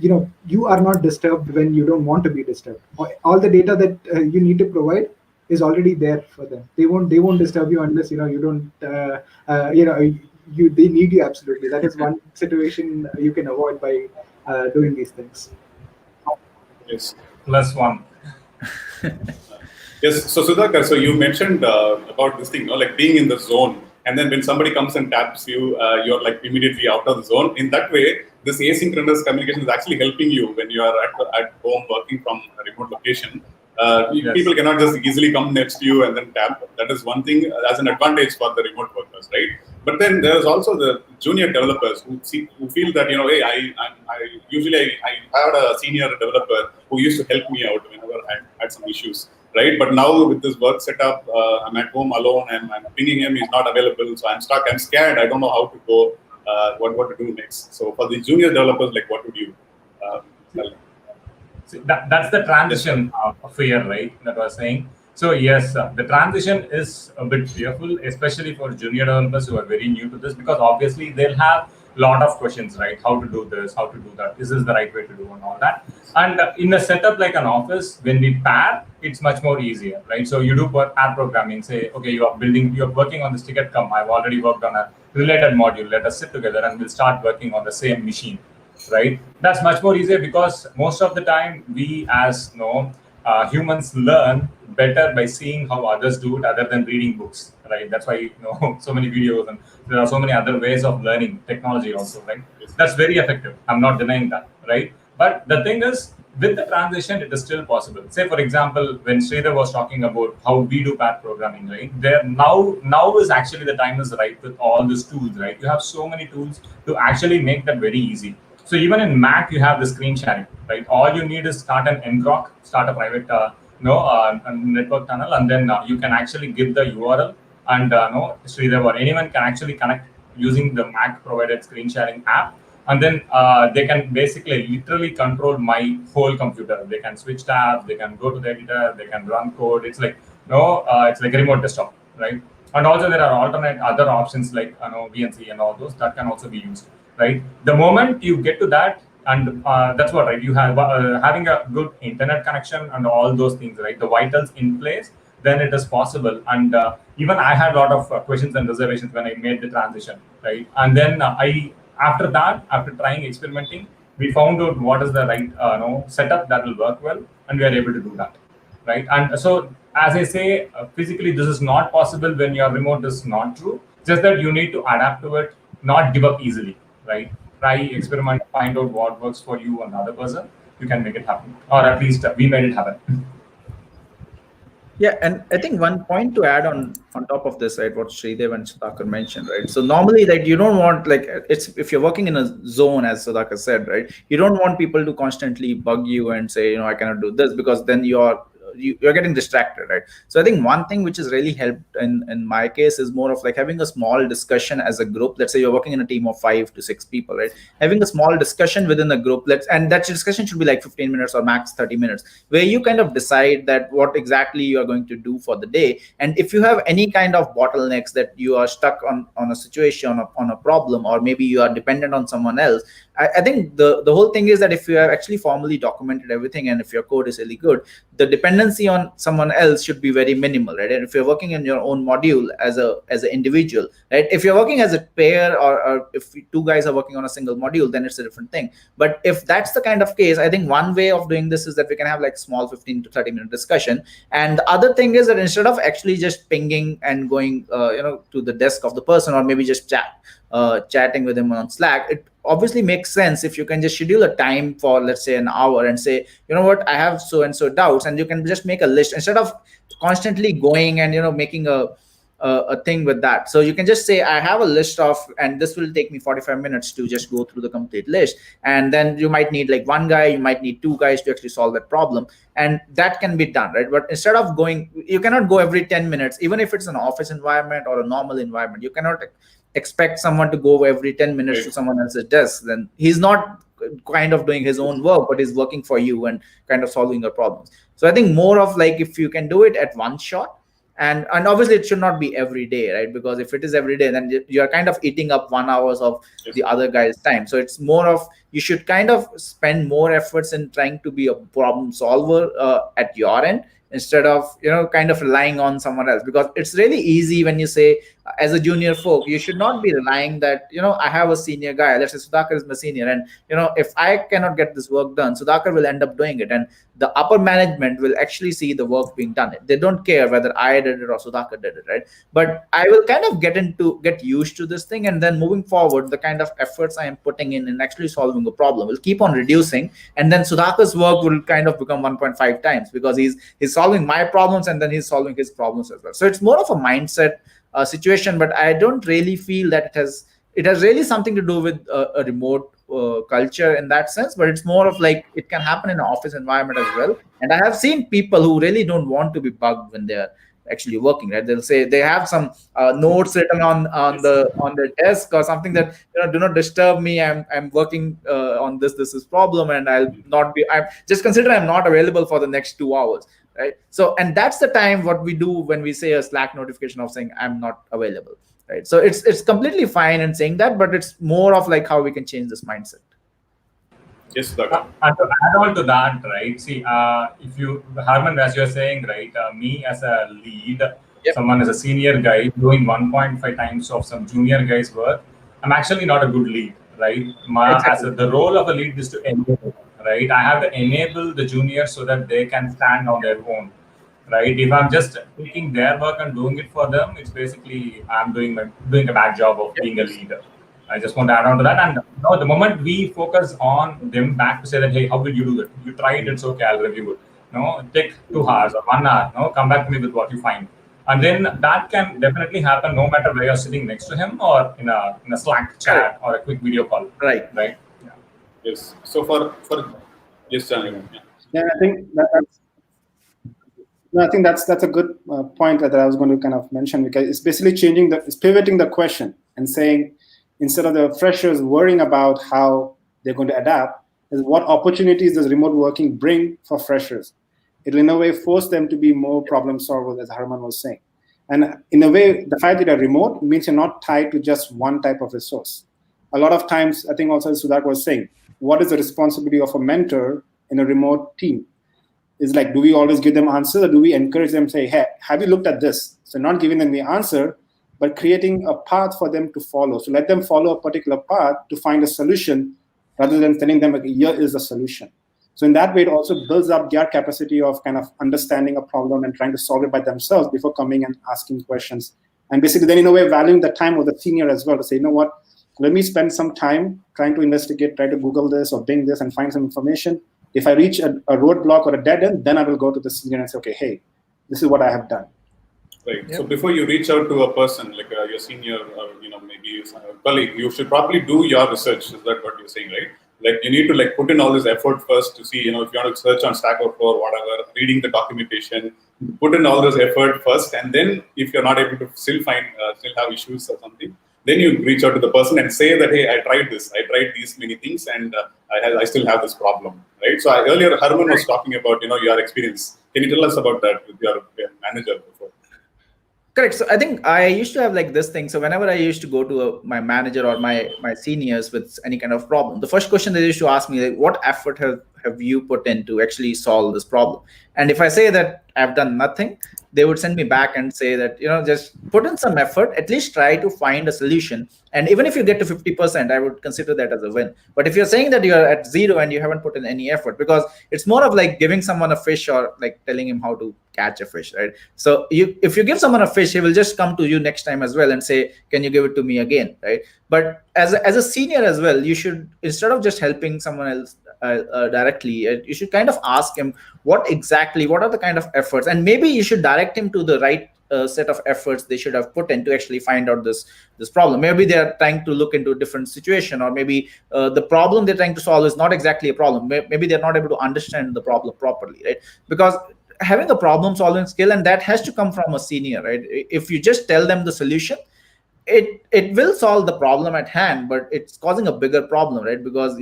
you are not disturbed when you don't want to be disturbed. All the data that you need to provide is already there for them. They won't disturb you unless you don't they need you absolutely. That is one situation you can avoid by doing these things. Yes. +1. Yes. So Sudhakar, so you mentioned about this thing, like being in the zone, and then when somebody comes and taps you, you're like immediately out of the zone. In that way, this asynchronous communication is actually helping you when you are at home working from a remote location. Yes. People cannot just easily come next to you and then tap. That is one thing as an advantage for the remote workers, right? But then there's also the junior developers who feel that, hey, I had a senior developer who used to help me out whenever I had some issues, right? But now with this work setup, I'm at home alone and I'm pinging him, he's not available, so I'm stuck, I'm scared, I don't know how to go, what to do next. So for the junior developers, like what would you tell them? See, that's the transition fear, right? That I was saying. So yes, the transition is a bit fearful, especially for junior developers who are very new to this, because obviously they'll have a lot of questions, right? How to do this, how to do that, is this the right way to do, and all that. And in a setup like an office, when we pair, it's much more easier, right? So you do pair programming. Say, okay, you're working on this ticket. Come, I've already worked on a related module. Let us sit together and we'll start working on the same machine, right? That's much more easier because most of the time we as humans learn better by seeing how others do it other than reading books, right? That's why so many videos and there are so many other ways of learning technology also, right? That's very effective. I'm not denying that, right? But the thing is, with the transition, it is still possible. Say, for example, when Sridhar was talking about how we do path programming, right? There now is actually the time is right with all these tools, right? You have so many tools to actually make that very easy. So even in Mac, you have the screen sharing, right? All you need is start an ngrok, start a private network tunnel, and then you can actually give the URL, and Sridhar or anyone can actually connect using the Mac provided screen sharing app, and then they can basically literally control my whole computer. They can switch tabs, they can go to the editor, they can run code. It's like it's like a remote desktop, right? And also there are alternate other options like VNC and all those that can also be used, right? The moment you get to that, and that's what, right? You have having a good internet connection and all those things, right? The vitals in place, then it is possible. And even I had a lot of questions and reservations when I made the transition, right? And then after trying experimenting, we found out what is the right setup that will work well, and we are able to do that, right? And so, as I say, physically this is not possible when your remote is not true. Just that you need to adapt to it, not give up easily, right? Try, experiment, find out what works for you and the other person. You can make it happen, or at least we made it happen. Yeah, and I think one point to add on top of this, right, what Sridev and Sudhakar mentioned, right? So normally, like, you don't want, like, it's if you're working in a zone, as Sudhakar said, right, you don't want people to constantly bug you and say, I cannot do this, because then you're getting distracted, right? So I think one thing which has really helped in my case is more of like having a small discussion as a group. Let's say you're working in a team of 5 to 6 people, right? Having a small discussion within the group, and that discussion should be like 15 minutes or max 30 minutes, where you kind of decide that what exactly you are going to do for the day. And if you have any kind of bottlenecks that you are stuck on a situation, on a problem, or maybe you are dependent on someone else, I think the whole thing is that if you have actually formally documented everything, and if your code is really good, the dependency on someone else should be very minimal, right? And if you're working in your own module as an individual, right? If you're working as a pair, or if 2 guys are working on a single module, then it's a different thing. But if that's the kind of case, I think one way of doing this is that we can have like small 15 to 30 minute discussion. And the other thing is that instead of actually just pinging and going to the desk of the person, or maybe just chatting with him on Slack, it obviously makes sense if you can just schedule a time for, let's say, an hour, and say, what, I have so and so doubts, and you can just make a list instead of constantly going and making a thing with that. So you can just say, I have a list of, and this will take me 45 minutes to just go through the complete list. And then you might need like 1 guy, you might need 2 guys to actually solve that problem, and that can be done, right? But instead of going, you cannot go every 10 minutes, even if it's an office environment or a normal environment. You cannot expect someone to go every 10 minutes to someone else's desk. Then he's not kind of doing his own work, but he's working for you and kind of solving your problems. So I think more of like, if you can do it at one shot, and obviously it should not be every day, right? Because if it is every day, then you're kind of eating up 1 hour of the other guy's time. So it's more of, you should kind of spend more efforts in trying to be a problem solver at your end, instead of kind of relying on someone else. Because it's really easy when you say, as a junior folk, you should not be relying that I have a senior guy, let's say Sudhakar is my senior, and if I cannot get this work done, Sudhakar will end up doing it, and the upper management will actually see the work being done. They don't care whether I did it or Sudhakar did it, right? But I will kind of get used to this thing, and then moving forward, the kind of efforts I am putting in actually solving a problem will keep on reducing, and then Sudhakar's work will kind of become 1.5 times, because he's solving my problems, and then he's solving his problems as well. So it's more of a mindset situation, but I don't really feel that it has really something to do with a remote culture in that sense. But it's more of like it can happen in an office environment as well. And I have seen people who really don't want to be bugged when they're actually working, right? They'll say they have some notes written on their desk or something that, do not disturb me. I'm working on this is problem, and I'm just consider I'm not available for the next 2 hours, right? So, and that's the time what we do when we say a Slack notification of saying I'm not available, right? So it's completely fine in saying that, but it's more of like how we can change this mindset. Yes, Sudhakar. And to add on to that, right? See, if you, Harman, as you're saying, right, me as a lead, someone as a senior guy doing 1.5 times of some junior guy's work, I'm actually not a good lead, right? Exactly. The role of a lead is to enable, right? I have to enable the juniors so that they can stand on their own, right? If I'm just taking their work and doing it for them, it's basically I'm doing a bad job of being a leader. I just want to add on to that. And the moment we focus on them back to say that, hey, how did you do that? You tried, it's okay, I'll review it. Take 2 hours or 1 hour. Come back to me with what you find. And then that can definitely happen no matter where you're sitting next to him or in a Slack chat or a quick video call. Right. Yeah. Yes. So for yes, John. Yeah, I think that's a good point that I was going to kind of mention, because it's basically it's pivoting the question and saying, instead of the freshers worrying about how they're going to adapt, is what opportunities does remote working bring for freshers? It will in a way force them to be more problem solvers, as Harman was saying. And in a way, the fact that you're remote means you're not tied to just one type of resource. A lot of times, I think also Sudhakar was saying, what is the responsibility of a mentor in a remote team? Is like, do we always give them answers, or do we encourage them, say, hey, have you looked at this? So not giving them the answer, but creating a path for them to follow. So let them follow a particular path to find a solution, rather than telling them, like, here is the solution. So in that way, it also builds up their capacity of kind of understanding a problem and trying to solve it by themselves before coming and asking questions. And basically then in a way valuing the time of the senior as well, to say, you know what, let me spend some time trying to investigate, try to Google this or Bing this and find some information. If I reach a roadblock or a dead end, then I will go to the senior and say, okay, hey, this is what I have done. Right. Yep. So before you reach out to a person like your senior or maybe a colleague, you should probably do your research. Is that what you're saying, right? Like you need to like put in all this effort first to see, if you want to search on Stack Overflow or whatever, reading the documentation, put in all this effort first, and then if you're not able to still have issues or something, then you reach out to the person and say that, hey, I tried these many things, and I still have this problem, right? So earlier Harman was talking about your experience. Can you tell us about that with your manager before? Correct. So I think I used to have like this thing. So whenever I used to go to my manager or my seniors with any kind of problem, the first question they used to ask me, like, what effort have you put in to actually solve this problem? And if I say that I've done nothing, they would send me back and say that, just put in some effort, at least try to find a solution. And even if you get to 50%, I would consider that as a win. But if you're saying that you're at 0 and you haven't put in any effort, because it's more of like giving someone a fish or like telling him how to catch a fish, right? So if you give someone a fish, he will just come to you next time as well and say, can you give it to me again, right? But as a senior as well, you should, instead of just helping someone else directly, you should kind of ask him what are the kind of efforts, and maybe you should direct him to the right set of efforts they should have put in to actually find out this problem. Maybe they're trying to look into a different situation, or maybe the problem they're trying to solve is not exactly a problem. Maybe they're not able to understand the problem properly, right? Because having a problem solving skill, and that has to come from a senior, right? If you just tell them the solution, it will solve the problem at hand, but it's causing a bigger problem, right? Because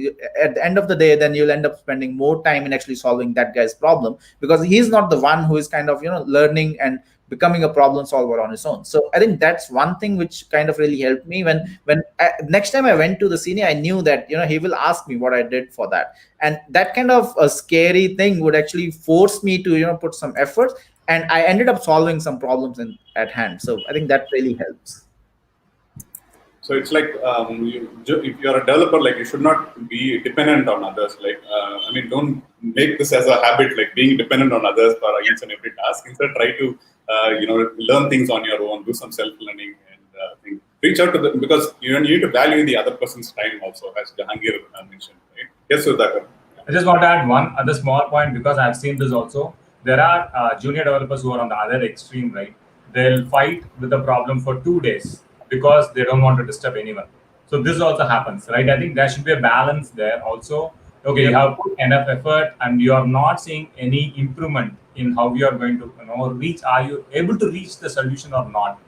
at the end of the day, then you'll end up spending more time in actually solving that guy's problem, because he's not the one who is kind of learning and becoming a problem solver on his own. So I think that's one thing which kind of really helped me. When next time I went to the senior, I knew that he will ask me what I did for that, and that kind of a scary thing would actually force me to put some effort, and I ended up solving some problems at hand. So I think that really helps. So it's like if you're a developer, like you should not be dependent on others. Like don't make this as a habit, like being dependent on others for each and every task. Instead, try to learn things on your own, do some self-learning, and reach out to them, because you need to value the other person's time also, as Jahangir mentioned. Right? Yes, Sudhakar. I just want to add one other small point, because I've seen this also. There are junior developers who are on the other extreme, right? they'll fight with the problem for 2 days because they don't want to disturb anyone. So this also happens, right? I think there should be a balance there also. Okay, you have put enough effort and you are not seeing any improvement in how you are going to reach. Are you able to reach the solution or not?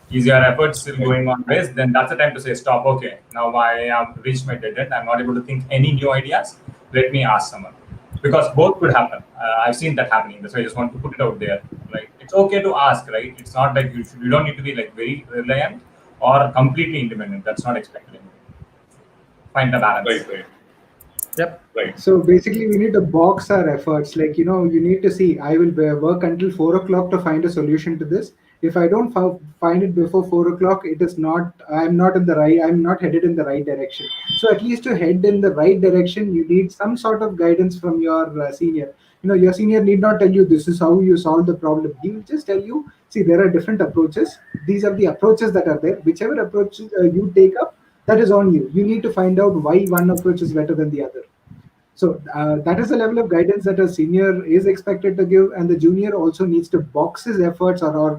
Is your effort still going on waste? Then that's the time to say stop. Okay, now I have reached my dead end. I'm not able to think any new ideas. Let me ask someone, because both could happen. I've seen that happening. That's why I just want to put it out there. Right? It's okay to ask. Right? It's not like you don't need to be like very reliant or completely independent. That's not expected anymore. Find the balance. Right. Yep. Right. So basically, we need to box our efforts. Like, you need to see, I will work until 4 o'clock to find a solution to this. If I don't find it before 4 o'clock, it is not, I'm not in the right, I'm not headed in the right direction. So at least to head in the right direction, you need some sort of guidance from your senior. Your senior need not tell you this is how you solve the problem. He will just tell you, see, there are different approaches. These are the approaches that are there. Whichever approach you take up, that is on you. You need to find out why one approach is better than the other. So that is the level of guidance that a senior is expected to give, and the junior also needs to box his efforts, or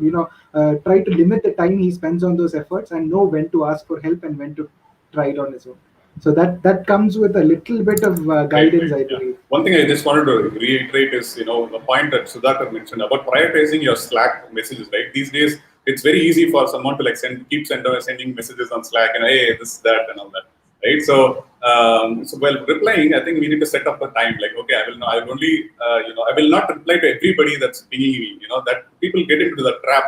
try to limit the time he spends on those efforts, and know when to ask for help and when to try it on his own. So that comes with a little bit of guidance, I believe. One thing I just wanted to reiterate is, the point that Sudhakar mentioned about prioritizing your Slack messages. Right, these days it's very easy for someone to like keep sending messages on Slack and hey, this, that, and all that. Right, so while replying, I think we need to set up a time. Like, okay, I will only, I will not reply to everybody that's pinging me. That people get into the trap.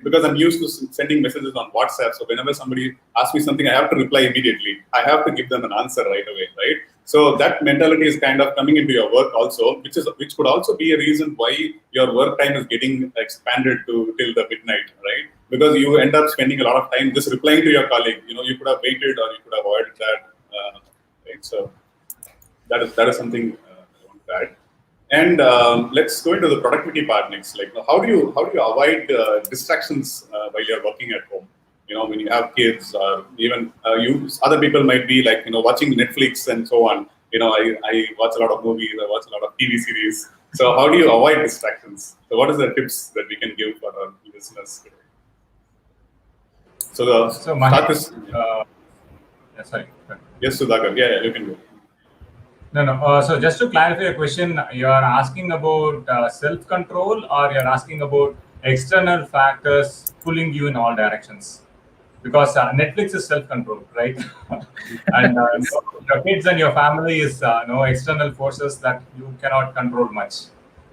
Because I'm used to sending messages on WhatsApp. So whenever somebody asks me something, I have to reply immediately. I have to give them an answer right away. Right. So that mentality is kind of coming into your work also, which could also be a reason why your work time is getting expanded till the midnight. Right. Because you end up spending a lot of time just replying to your colleague. You could have waited or you could have avoided that. Right? So that is something I want to add. And let's go into the productivity part next. Like, how do you avoid distractions while you're working at home? When you have kids, or even other people might be like watching Netflix and so on. I watch a lot of movies. I watch a lot of TV series. So how do you avoid distractions? So what is the tips that we can give for our listeners today? So Mahesh, sorry. Yes, Sudhakar. Yeah, you can go. No. So just to clarify your question, you are asking about self-control, or you're asking about external factors pulling you in all directions? Because Netflix is self-control, right? And your kids and your family is external forces that you cannot control much.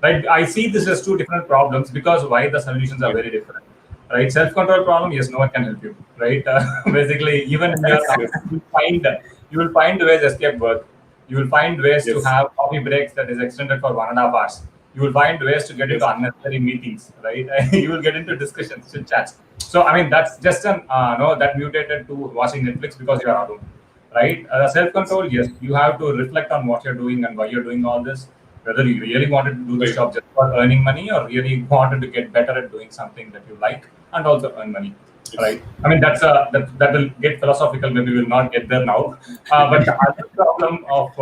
Right? I see this as two different problems, because why the solutions are very different. Right? Self-control problem, yes, no one can help you. Right? Basically, even in your you will find ways to escape work. You will find ways to have coffee breaks that is extended for 1.5 hours. You will find ways to get into unnecessary meetings, right? You will get into discussions, chit chats. So I mean, that's just that mutated to watching Netflix because you are at home, right? Self-control, yes, you have to reflect on what you're doing and why you're doing all this. Whether you really wanted to do this job just for earning money, or really wanted to get better at doing something that you like and also earn money. Right. I mean, that will get philosophical. Maybe we'll not get there now. But the other problem of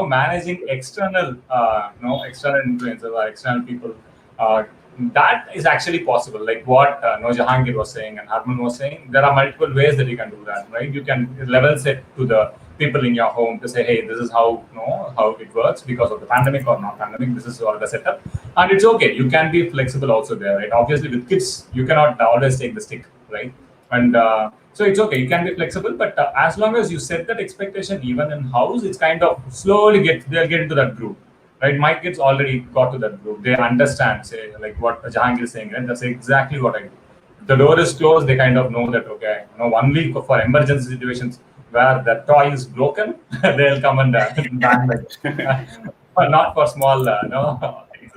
managing external external influencers or external people, that is actually possible. Like what Jahangir was saying and Harman was saying, there are multiple ways that you can do that. Right. You can level set to the people in your home to say, hey, this is how it works because of the pandemic or not pandemic. This is all the setup, and it's okay. You can be flexible also there. Right. Obviously, with kids, you cannot always take the stick. Right, and so it's okay. You can be flexible, but as long as you set that expectation, even in house, it's kind of slowly they'll get into that group. Right, my kids already got to that group. They understand, say, like what Jahangir is saying, and that's exactly what I do. If the door is closed, they kind of know that okay, 1 week for emergency situations where the toy is broken, they'll come and ban it, but not for small things.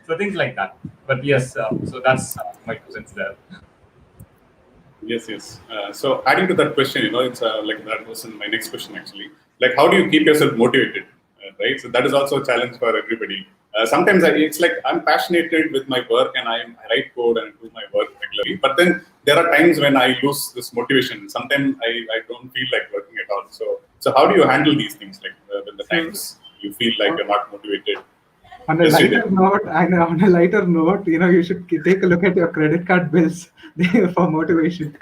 So things like that. But yes, so that's my 2 cents there. Yes. So adding to that question, it's like that was in my next question actually. Like, how do you keep yourself motivated? Right. So that is also a challenge for everybody. Sometimes it's like I'm passionate with my work and I write code and do my work regularly. But then there are times when I lose this motivation. Sometimes I don't feel like working at all. So how do you handle these things? Like when the times you feel like you're not motivated? On a Yes, you lighter did. note, on a lighter note, you should take a look at your credit card bills for motivation.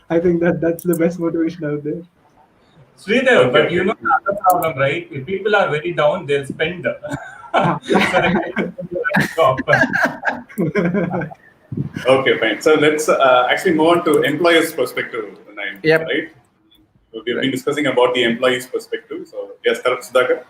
I think that's the best motivation out there. Sridhar, but Okay. the other problem, right? If people are very down, they'll spend. So they go up. Okay, fine. So let's actually move on to employer's perspective, Naim, Yep. right? So we've been Right. discussing about the employee's perspective. So yes, Sudhakar.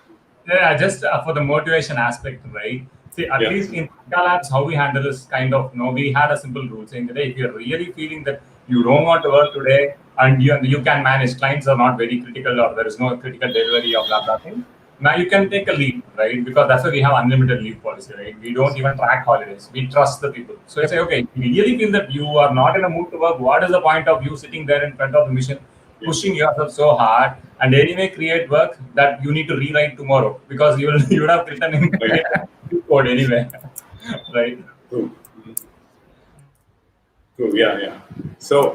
Yeah, just for the motivation aspect, right? See, at Yeah. least in Labs, how we handle is kind of, we had a simple rule saying that hey, if you're really feeling that you don't want to work today and you can manage, clients are not very critical or there is no critical delivery of blah blah thing. Now you can take a leave, right? Because that's why we have unlimited leave policy, right? We don't even track holidays. We trust the people. So you say, okay, if you really feel that you are not in a mood to work, what is the point of you sitting there in front of the machine, pushing yourself so hard, and anyway create work that you need to rewrite tomorrow because you would have written in code anyway, right? True. True. Yeah. Yeah. So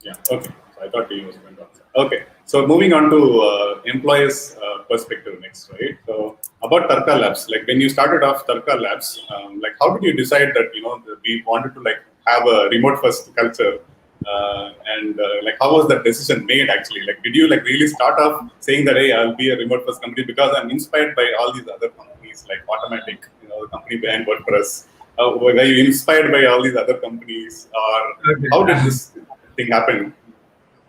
yeah. Okay. So I thought he was going to answer. Okay. So moving on to employers' perspective next, right? So about Tarka Labs, like when you started off Tarka Labs, like how did you decide that that we wanted to like have a remote first culture, and like how was that decision made actually? Like did you like really start off saying that hey, I'll be a remote first company because I'm inspired by all these other companies like Automatic, the company behind WordPress. Were you inspired by all these other companies, or Okay. how did this thing happen?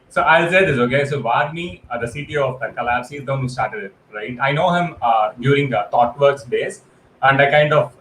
So I'll say this, okay? So Varmi, the CTO of Tarka Labs, he's the one who started it, right? I know him during ThoughtWorks days, and I kind of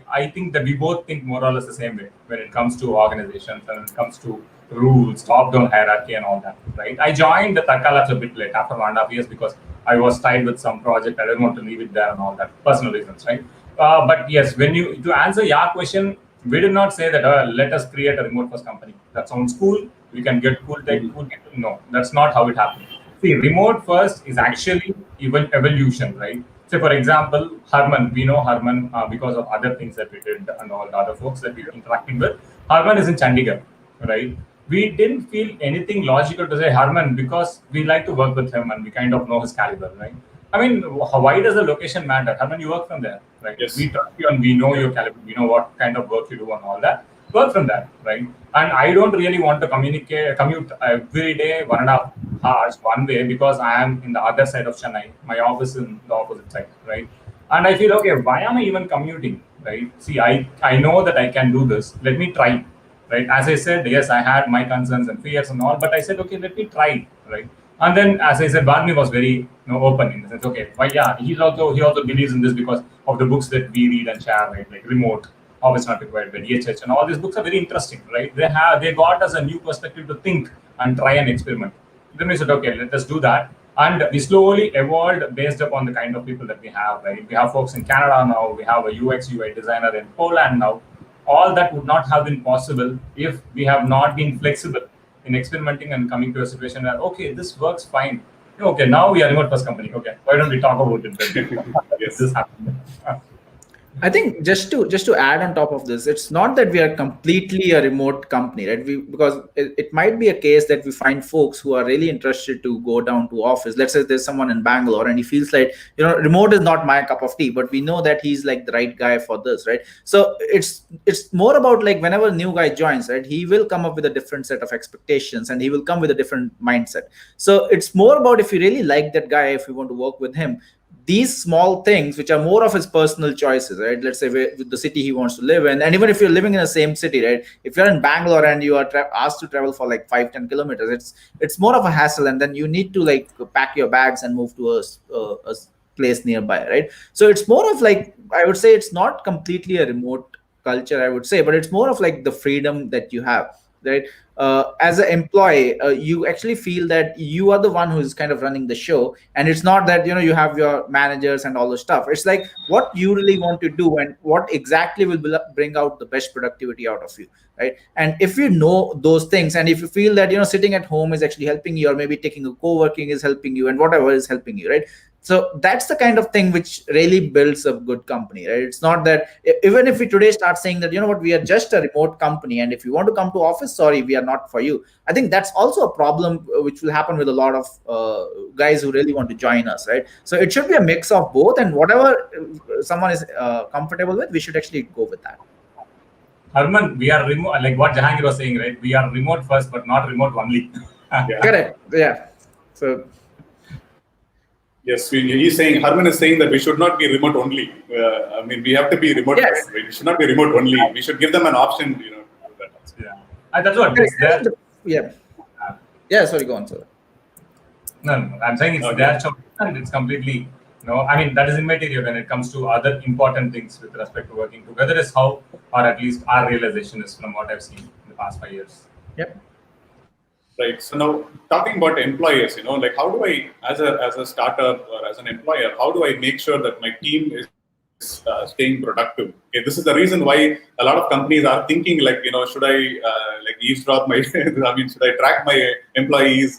I think that we both think more or less the same way when it comes to organizations and when it comes to rules, top-down hierarchy, and all that, right? I joined the Tarka Labs a bit late, after 1.5 years, because I was tied with some project. I didn't want to leave it there and all that, personal reasons, right? But yes, to answer your question, we did not say that let us create a remote first company. That sounds cool. We can get cool tech, cool people. No, that's not how it happened. See, remote first is actually even evolution, right? So, for example, Harman, we know Harman because of other things that we did and all the other folks that we were interacting with. Harman is in Chandigarh, right? We didn't feel anything logical to say Harman because we like to work with him and we kind of know his caliber, right? I mean, why does the location matter? Harman, you work from there, right? Yes. We trust you and we know your caliber, we know what kind of work you do and all that. Work from that, right? And I don't really want to commute every day 1.5 hours one way because I am in the other side of Chennai. My office is in the opposite side, right? And I feel okay, why am I even commuting, right? See, I know that I can do this. Let me try, right? As I said, yes, I had my concerns and fears and all, but I said, okay, let me try, right? And then, as I said, Barney was very open in the sense, okay, why, yeah, he also believes in this because of the books that we read and share, right? Like Remote, How It's Not Required by DHH, and all these books are very interesting, right? They got us a new perspective to think and try and experiment. Then we said, okay, let us do that. And we slowly evolved based upon the kind of people that we have, right? We have folks in Canada now, we have a UX UI designer in Poland now. All that would not have been possible if we have not been flexible in experimenting and coming to a situation where, okay, this works fine. Okay, now we are remote first company. Okay, why don't we talk about it then? Yes. This happened. I think just to add on top of this, it's not that we are completely a remote company, right? Because it might be a case that we find folks who are really interested to go down to office. Let's say there's someone in Bangalore and he feels like remote is not my cup of tea, but we know that he's like the right guy for this, right? So it's more about like whenever a new guy joins, right, he will come up with a different set of expectations and he will come with a different mindset. So it's more about if you really like that guy, if you want to work with him, these small things which are more of his personal choices, right? Let's say with the city he wants to live in, and even if you're living in the same city, right, if you're in Bangalore and you are asked to travel for like 5-10 kilometers, it's more of a hassle, and then you need to like pack your bags and move to a place nearby, right? So it's more of like, I would say it's not completely a remote culture, I would say, but it's more of like the freedom that you have, right? As an employee, you actually feel that you are the one who is kind of running the show, and it's not that you have your managers and all the stuff. It's like what you really want to do and what exactly will bring out the best productivity out of you, right? And if you know those things, and if you feel that sitting at home is actually helping you, or maybe taking a co-working is helping you, and whatever is helping you, right? So that's the kind of thing which really builds a good company, right? It's not that even if we today start saying that, you know what, we are just a remote company, and if you want to come to office, sorry, we are not for you. I think that's also a problem which will happen with a lot of guys who really want to join us, right? So it should be a mix of both, and whatever someone is comfortable with, we should actually go with that. Harman, we are remote, like what Jahangir was saying, right? We are remote first, but not remote only. Yeah. Correct. Yeah. So yes, he's saying, Harman is saying that we should not be remote only. I mean, we have to be remote yes. first. We should not be remote only. We should give them an option, you know, to do that also. Yeah, and that's what it's there. Yeah. Yeah. Sorry, go on, sir. No, I'm saying it's their choice, and it's completely, I mean, that is immaterial when it comes to other important things with respect to working together, is how, or at least our realization is from what I've seen in the past 5 years. Yep. Right. So now, talking about employers, like how do I, as a startup or as an employer, how do I make sure that my team is staying productive? Okay, this is the reason why a lot of companies are thinking like, should I like eavesdrop my, I mean, should I track my employees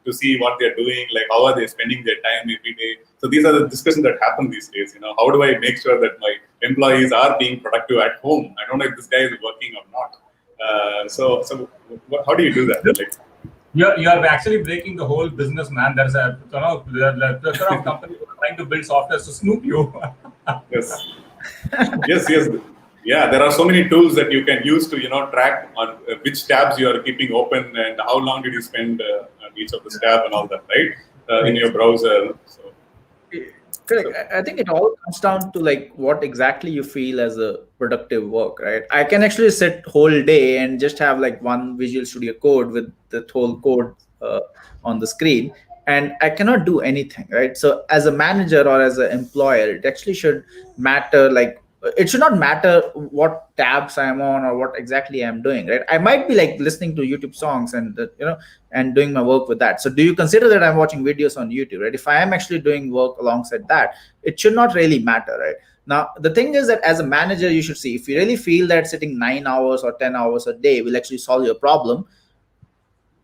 to see what they're doing, like how are they spending their time every day? So these are the discussions that happen these days. How do I make sure that my employees are being productive at home? I don't know if this guy is working or not. So how do you do that? Like, you are actually breaking the whole business, man. There's a the of companies who are trying to build software to snoop you. Yes. Yes. Yeah, there are so many tools that you can use to track on which tabs you are keeping open and how long did you spend on each of the tab and all that, right? In your browser. So. Correct. I think it all comes down to like what exactly you feel as a productive work, right? I can actually sit whole day and just have like one Visual Studio Code with the whole code on the screen, and I cannot do anything, right? So as a manager or as an employer, it actually should matter. Like it should not matter what tabs I'm on or what exactly I'm doing, right? I might be like listening to YouTube songs and and doing my work with that. So do you consider that I'm watching videos on YouTube, right? If I am actually doing work alongside that, it should not really matter, right? Now, the thing is that as a manager, you should see if you really feel that sitting 9 hours or 10 hours a day will actually solve your problem.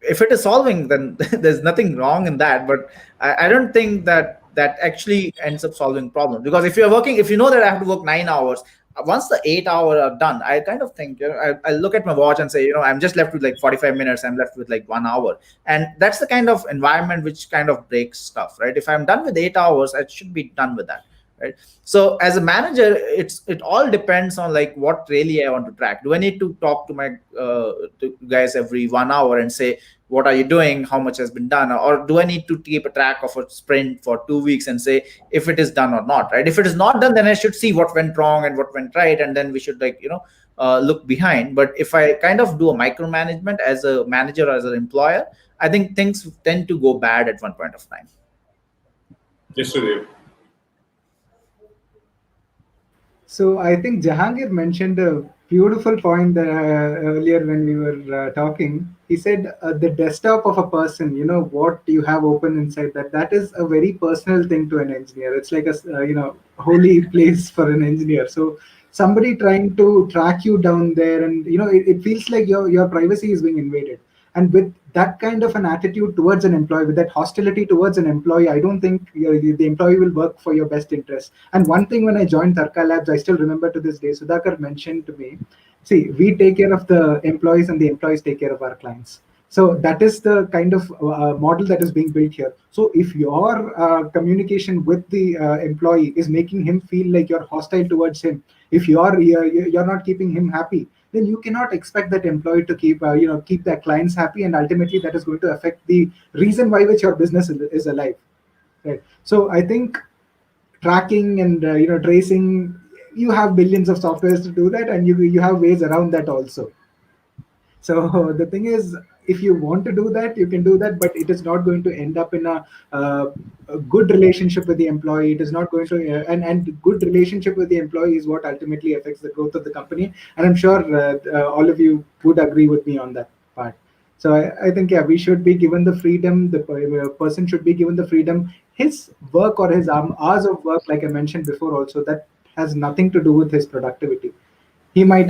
If it is solving, then there's nothing wrong in that. But I don't think that actually ends up solving problems, because if you're working, if you know that I have to work 9 hours, once the 8 hours are done, I kind of think, I look at my watch and say, I'm just left with like 45 minutes. I'm left with like 1 hour. And that's the kind of environment which kind of breaks stuff, right? If I'm done with 8 hours, I should be done with that. Right. So as a manager, it all depends on like what really I want to track. Do I need to talk to my to guys every 1 hour and say, what are you doing? How much has been done? Or do I need to keep a track of a sprint for 2 weeks and say if it is done or not, right? If it is not done, then I should see what went wrong and what went right. And then we should like, look behind. But if I kind of do a micromanagement as a manager or as an employer, I think things tend to go bad at one point of time. Yes, Sudhir. So I think Jahangir mentioned a beautiful point earlier when we were talking. He said the desktop of a person, what you have open inside that is a very personal thing to an engineer. It's like a holy place for an engineer. So somebody trying to track you down there, and it feels like your privacy is being invaded. And with that kind of an attitude towards an employee, with that hostility towards an employee, I don't think the employee will work for your best interest. And one thing, when I joined Tarka Labs, I still remember to this day, Sudhakar mentioned to me, see, we take care of the employees and the employees take care of our clients. So that is the kind of model that is being built here. So if your communication with the employee is making him feel like you're hostile towards him, if you're not keeping him happy, then you cannot expect that employee to keep their clients happy, and ultimately that is going to affect the reason why which your business is alive, right? So I think tracking and tracing, you have billions of softwares to do that, and you have ways around that also. So the thing is, if you want to do that, you can do that, but it is not going to end up in a good relationship with the employee. It is not going to, and good relationship with the employee is what ultimately affects the growth of the company. And I'm sure all of you would agree with me on that part. So I think, yeah, we should be given the freedom. The person should be given the freedom. His work or his hours of work, like I mentioned before also, that has nothing to do with his productivity. he might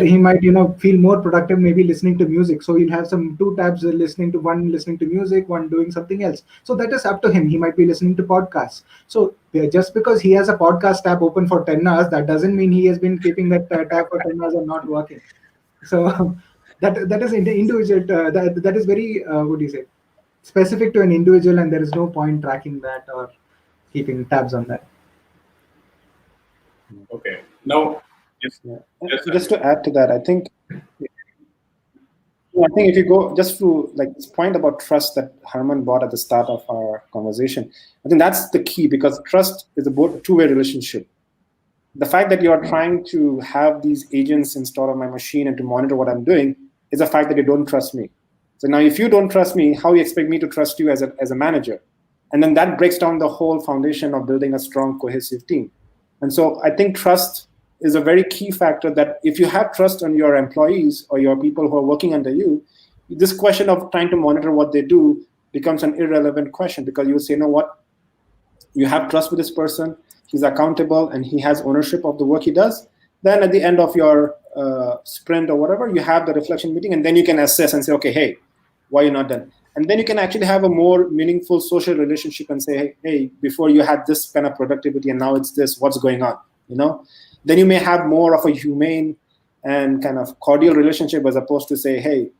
feel more productive maybe listening to music, so he'll have some two tabs, listening to one, listening to music, one doing something else. So that is up to him. He might be listening to podcasts. So just because he has a podcast tab open for 10 hours, that doesn't mean he has been keeping that tab for 10 hours and not working. So that is individual, that is very what do you say, specific to an individual, and there is no point tracking that or keeping tabs on that. Okay. Now, Just to add to that, I think if you go just to like this point about trust that Herman brought at the start of our conversation, I think that's the key, because trust is a two-way relationship. The fact that you are trying to have these agents installed on my machine and to monitor what I'm doing is the fact that you don't trust me. So now if you don't trust me, how you expect me to trust you as a manager? And then that breaks down the whole foundation of building a strong, cohesive team. And so I think trust is a very key factor, that if you have trust on your employees or your people who are working under you, this question of trying to monitor what they do becomes an irrelevant question, because you say, you know what, you have trust with this person, he's accountable and he has ownership of the work he does. Then at the end of your sprint or whatever, you have the reflection meeting, and then you can assess and say, okay, hey, why are you not done? And then you can actually have a more meaningful social relationship and say, hey, before you had this kind of productivity and now it's this, what's going on, Then you may have more of a humane and kind of cordial relationship, as opposed to say, hey,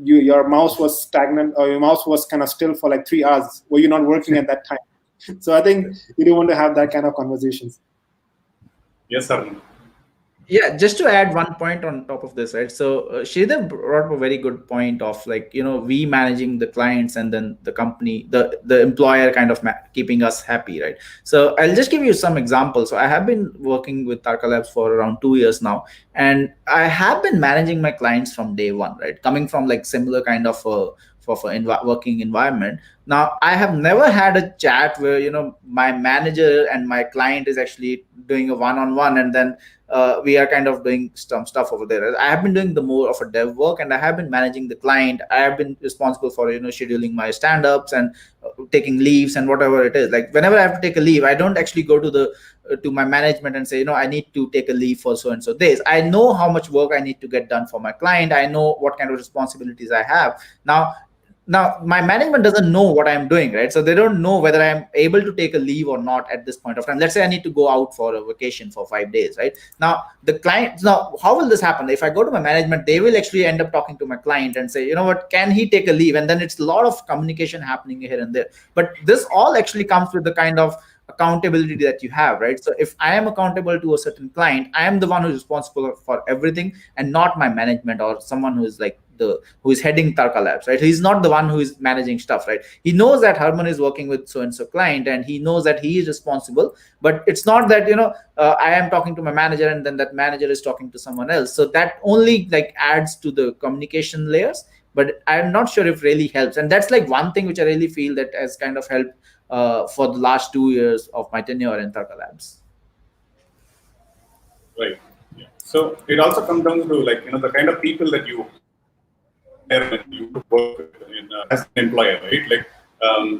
your mouse was stagnant, or your mouse was kind of still for like 3 hours. Were you not working at that time? So I think you don't want to have that kind of conversations. Yes, sir. Yeah, just to add one point on top of this, right? So Sridhar brought up a very good point of like, we managing the clients and then the company, the employer kind of keeping us happy, right? So I'll just give you some examples. So I have been working with Tarka Labs for around 2 years now, and I have been managing my clients from day one, right? Coming from like similar kind of working environment. Now, I have never had a chat where, my manager and my client is actually doing a one-on-one, and then we are kind of doing some stuff over there. I have been doing the more of a dev work, and I have been managing the client. I have been responsible for, scheduling my stand-ups and taking leaves and whatever it is. Like whenever I have to take a leave, I don't actually go to my management and say, I need to take a leave for so and so days. I know how much work I need to get done for my client. I know what kind of responsibilities I have. Now, my management doesn't know what I'm doing, right? So they don't know whether I'm able to take a leave or not at this point of time. Let's say I need to go out for a vacation for 5 days, right? Now, how will this happen? If I go to my management, they will actually end up talking to my client and say, can he take a leave? And then it's a lot of communication happening here and there. But this all actually comes with the kind of accountability that you have, right? So if I am accountable to a certain client, I am the one who's responsible for everything, and not my management or someone who is like who is heading Tarka Labs, right? He's not the one who is managing stuff, right? He knows that Herman is working with so and so client, and he knows that he is responsible. But it's not that I am talking to my manager and then that manager is talking to someone else. So that only like adds to the communication layers, but I'm not sure if it really helps. And that's like one thing which I really feel that has kind of helped for the last 2 years of my tenure in Tarka Labs. Right. Yeah. So it also comes down to like the kind of people that you work with as an employer, right? Like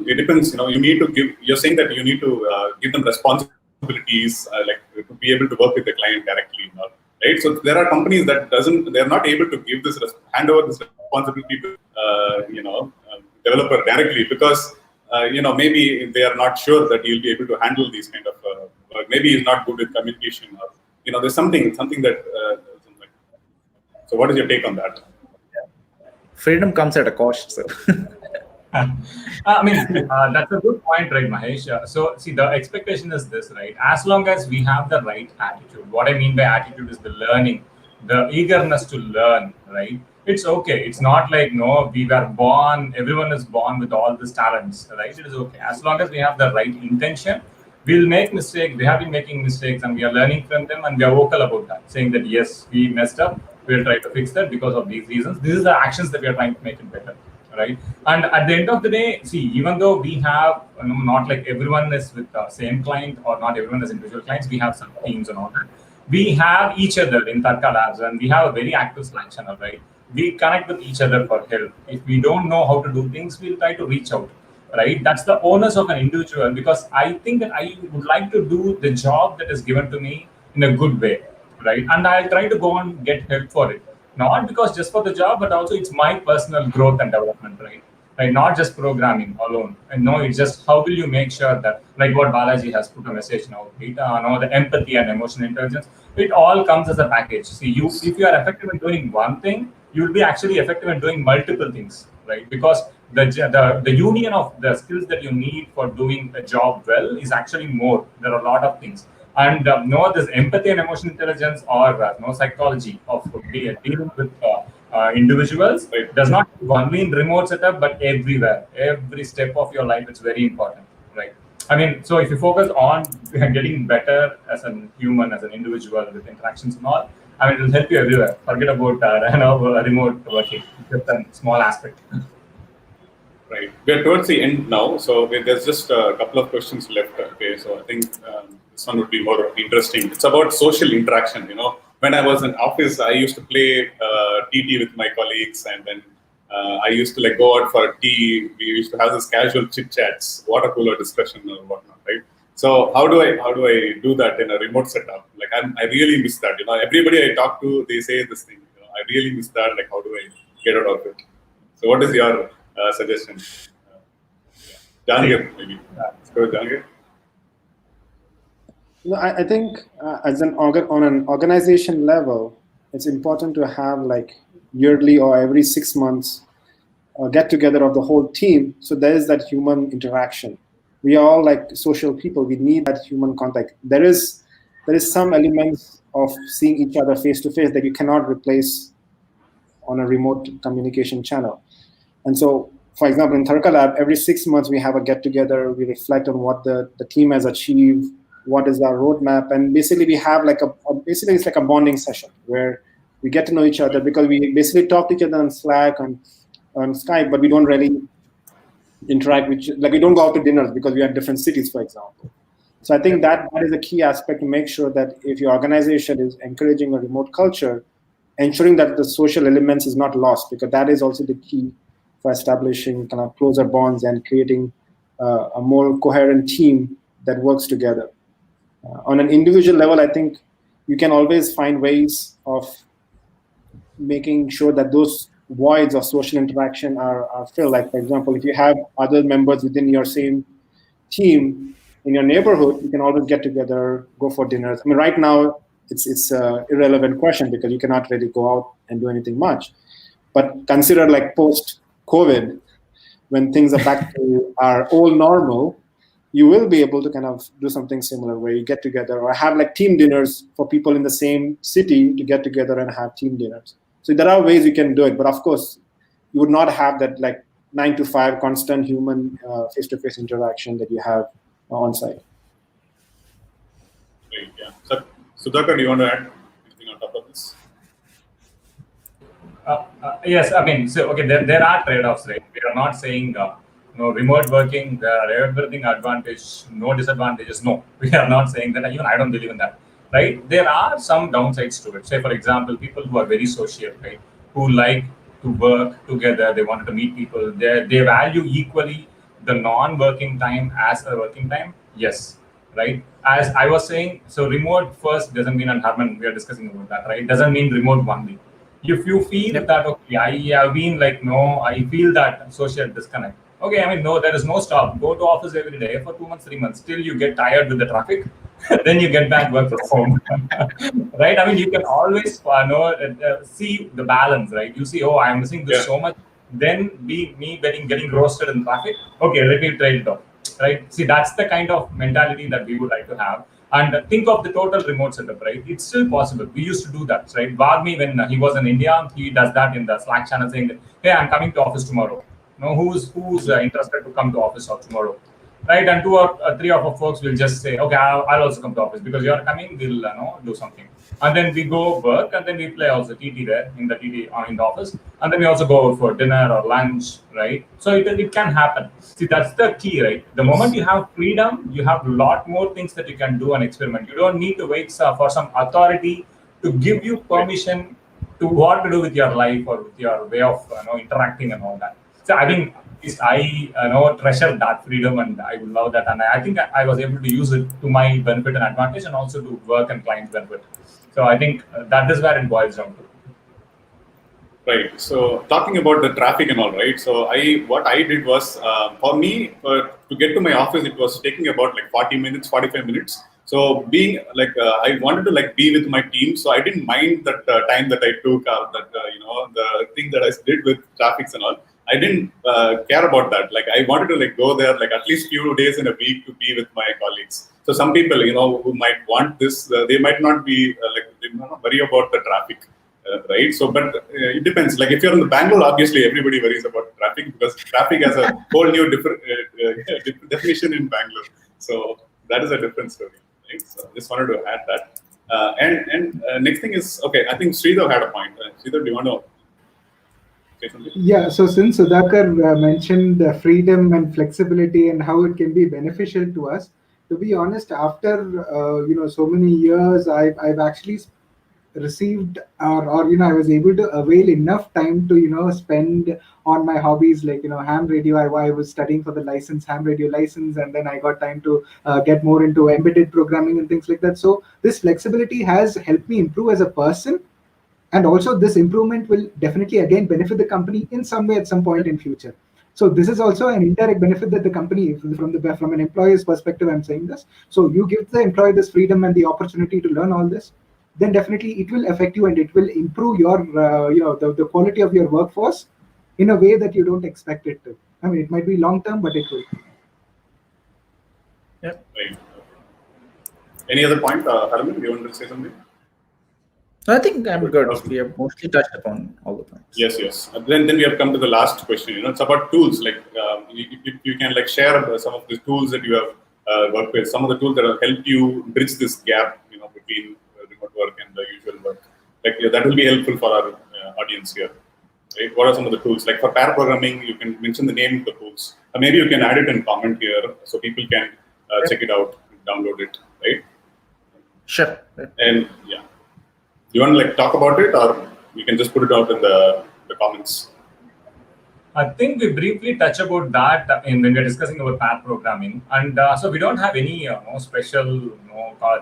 it depends. You need to give. You're saying that you need to give them responsibilities, like to be able to work with the client directly, right? So there are companies that they're not able to give this hand over this responsibility to developer directly, because maybe they are not sure that you'll be able to handle these kind of work. Maybe he's not good with communication, or there's something that. So what is your take on that? Freedom comes at a cost. So. I mean, that's a good point, right, Mahesh? So, see, the expectation is this, right? As long as we have the right attitude, what I mean by attitude is the learning, the eagerness to learn, right? It's okay. It's not like, no, we were born, everyone is born with all these talents, right? It is okay. As long as we have the right intention, we'll make mistakes. We have been making mistakes and we are learning from them, and we are vocal about that, saying that, yes, we messed up. We'll try to fix that because of these reasons. These are the actions that we are trying to make it better, right? And at the end of the day, see, even though we have not like everyone is with the same client, or not everyone is individual clients, we have some teams and all that. We have each other in Tarka Labs, and we have a very active Slack channel, right? We connect with each other for help. If we don't know how to do things, we'll try to reach out, right? That's the onus of an individual, because I think that I would like to do the job that is given to me in a good way. right? And I'll try to go and get help for it, not because just for the job, but also it's my personal growth and development, right? Right, not just programming alone. And no, it's just how will you make sure that, like what Balaji has put a message now, the empathy and emotional intelligence, it all comes as a package. See, if you are effective in doing one thing, you will be actually effective in doing multiple things, right? Because the union of the skills that you need for doing a job well is actually more. There are a lot of things. And no, this empathy and emotional intelligence or no psychology of dealing with individuals does not only in remote setup but everywhere, every step of your life. It's very important, right? I mean, so if you focus on getting better as a human, as an individual with interactions and all, I mean, it will help you everywhere. Forget about remote working, just a small aspect. Right. We're towards the end now, so there's just a couple of questions left. Okay, so I think this one would be more interesting. It's about social interaction. When I was in office, I used to play TT with my colleagues, and then I used to go out for tea. We used to have this casual chit chats, water cooler discussion or whatnot, right? So how do I do that in a remote setup? I really miss that. Everybody I talk to, they say this thing. I really miss that. How do I get out of it? So what is your suggestion? Jahangir, maybe. Let's go with Jahangir. I think as on an organization level, it's important to have yearly or every 6 months get together of the whole team. So there is that human interaction. We are all social people. We need that human contact. There is some elements of seeing each other face to face that you cannot replace on a remote communication channel. And so, for example, in Tharka Lab, every 6 months we have a get together. We reflect on what the team has achieved, what is our roadmap, and basically we have basically it's like a bonding session where we get to know each other, because we basically talk to each other on Slack, on Skype, but we don't really interact with, we don't go out to dinners because we are in different cities, for example. So I think that is a key aspect to make sure that if your organization is encouraging a remote culture, ensuring that the social elements is not lost, because that is also the key for establishing kind of closer bonds and creating a more coherent team that works together. On an individual level, I think you can always find ways of making sure that those voids of social interaction are filled. For example, if you have other members within your same team in your neighborhood, you can always get together, go for dinners. I mean, right now, it's an irrelevant question because you cannot really go out and do anything much. But consider post-COVID, when things are back to our old normal, you will be able to kind of do something similar where you get together or have team dinners for people in the same city to get together and have team dinners. So there are ways you can do it, but of course, you would not have that 9 to 5 constant human face-to-face interaction that you have on site. Great, yeah. So, Sudhakar, do you want to add anything on top of this? Yes, I mean, so okay, there are trade-offs, right? We are not saying remote working, there are everything advantage, no disadvantages. No, we are not saying that. Even I don't believe in that, right? There are some downsides to it. Say, for example, people who are very social, right? Who like to work together, they wanted to meet people. They value equally the non-working time as a working time. Yes, right? As I was saying, so remote first doesn't mean, and Harman, we are discussing about that, right? Doesn't mean remote only. If you feel that, okay, I have been I feel that social disconnect. Okay, I mean, no, there is no stop. Go to office every day for 2 months, 3 months. Till you get tired with the traffic, then you get back work from home, right? I mean, you can always see the balance, right? You see, oh, I'm missing this so much. Then getting roasted in traffic. Okay, let me trade it off, right? See, that's the kind of mentality that we would like to have. And think of the total remote setup, right? It's still possible. We used to do that, right? Varmi, when he was in India, he does that in the Slack channel saying that, hey, I'm coming to office tomorrow. Who's interested to come to office tomorrow, right? And 2 or 3 of our folks will just say, okay, I'll also come to office because you're coming. We'll do something, and then we go work, and then we play also TT there in the office, and then we also go for dinner or lunch, right? So it can happen. See, that's the key, right? The moment you have freedom, you have a lot more things that you can do and experiment. You don't need to wait for some authority to give you permission to what to do with your life or with your way of interacting and all that. So I think I treasure that freedom, and I would love that, and I think I was able to use it to my benefit and advantage, and also to work and client benefit. So I think that is where it boils down to. Right. So talking about the traffic and all, right? So what I did was, for me, to get to my office, it was taking about like 40 minutes, 45 minutes. So being like, I wanted to like be with my team, so I didn't mind that time that I took, the thing that I did with traffics and all. I didn't care about that. Like I wanted to like go there like at least few days in a week to be with my colleagues. So some people, who might want this, they might not be they might not worry about the traffic. Right. So, but it depends. Like if you're in the Bangalore, obviously everybody worries about traffic because traffic has a whole new different definition in Bangalore. So that is a different story. Right. So just wanted to add that. And next thing is, okay, I think Sridhar had a point. Sridhar, do you want to say something? Yeah, so since Sudhakar mentioned the freedom and flexibility and how it can be beneficial to us, to be honest, after so many years, I've actually received or I was able to avail enough time to spend on my hobbies like ham radio. I was studying for the ham radio license, and then I got time to get more into embedded programming and things like that. So this flexibility has helped me improve as a person, and also this improvement will definitely again benefit the company in some way at some point in future. So this is also an indirect benefit that the company, from an employer's perspective, I'm saying this. So you give the employee this freedom and the opportunity to learn all this, then definitely it will affect you and it will improve your the quality of your workforce in a way that you don't expect it to. I mean, it might be long term, but it will. Yeah. Right. Any other point, Harman? Do you want to say something? I think I'm good. Okay. We have mostly touched upon all the points. Yes. Then we have come to the last question. It's about tools. Like if you can like share some of the tools that you have worked with, some of the tools that have helped you bridge this gap, between remote work and the usual work. Like that will be helpful for our audience here. Right? What are some of the tools? Like for pair programming, you can mention the name of the tools. Maybe you can add it in comment here so people can check it out, download it, right? Sure. And yeah. Do you want to like talk about it, or you can just put it out in the comments? I think we briefly touch about that when we're discussing about pair programming, and so we don't have any special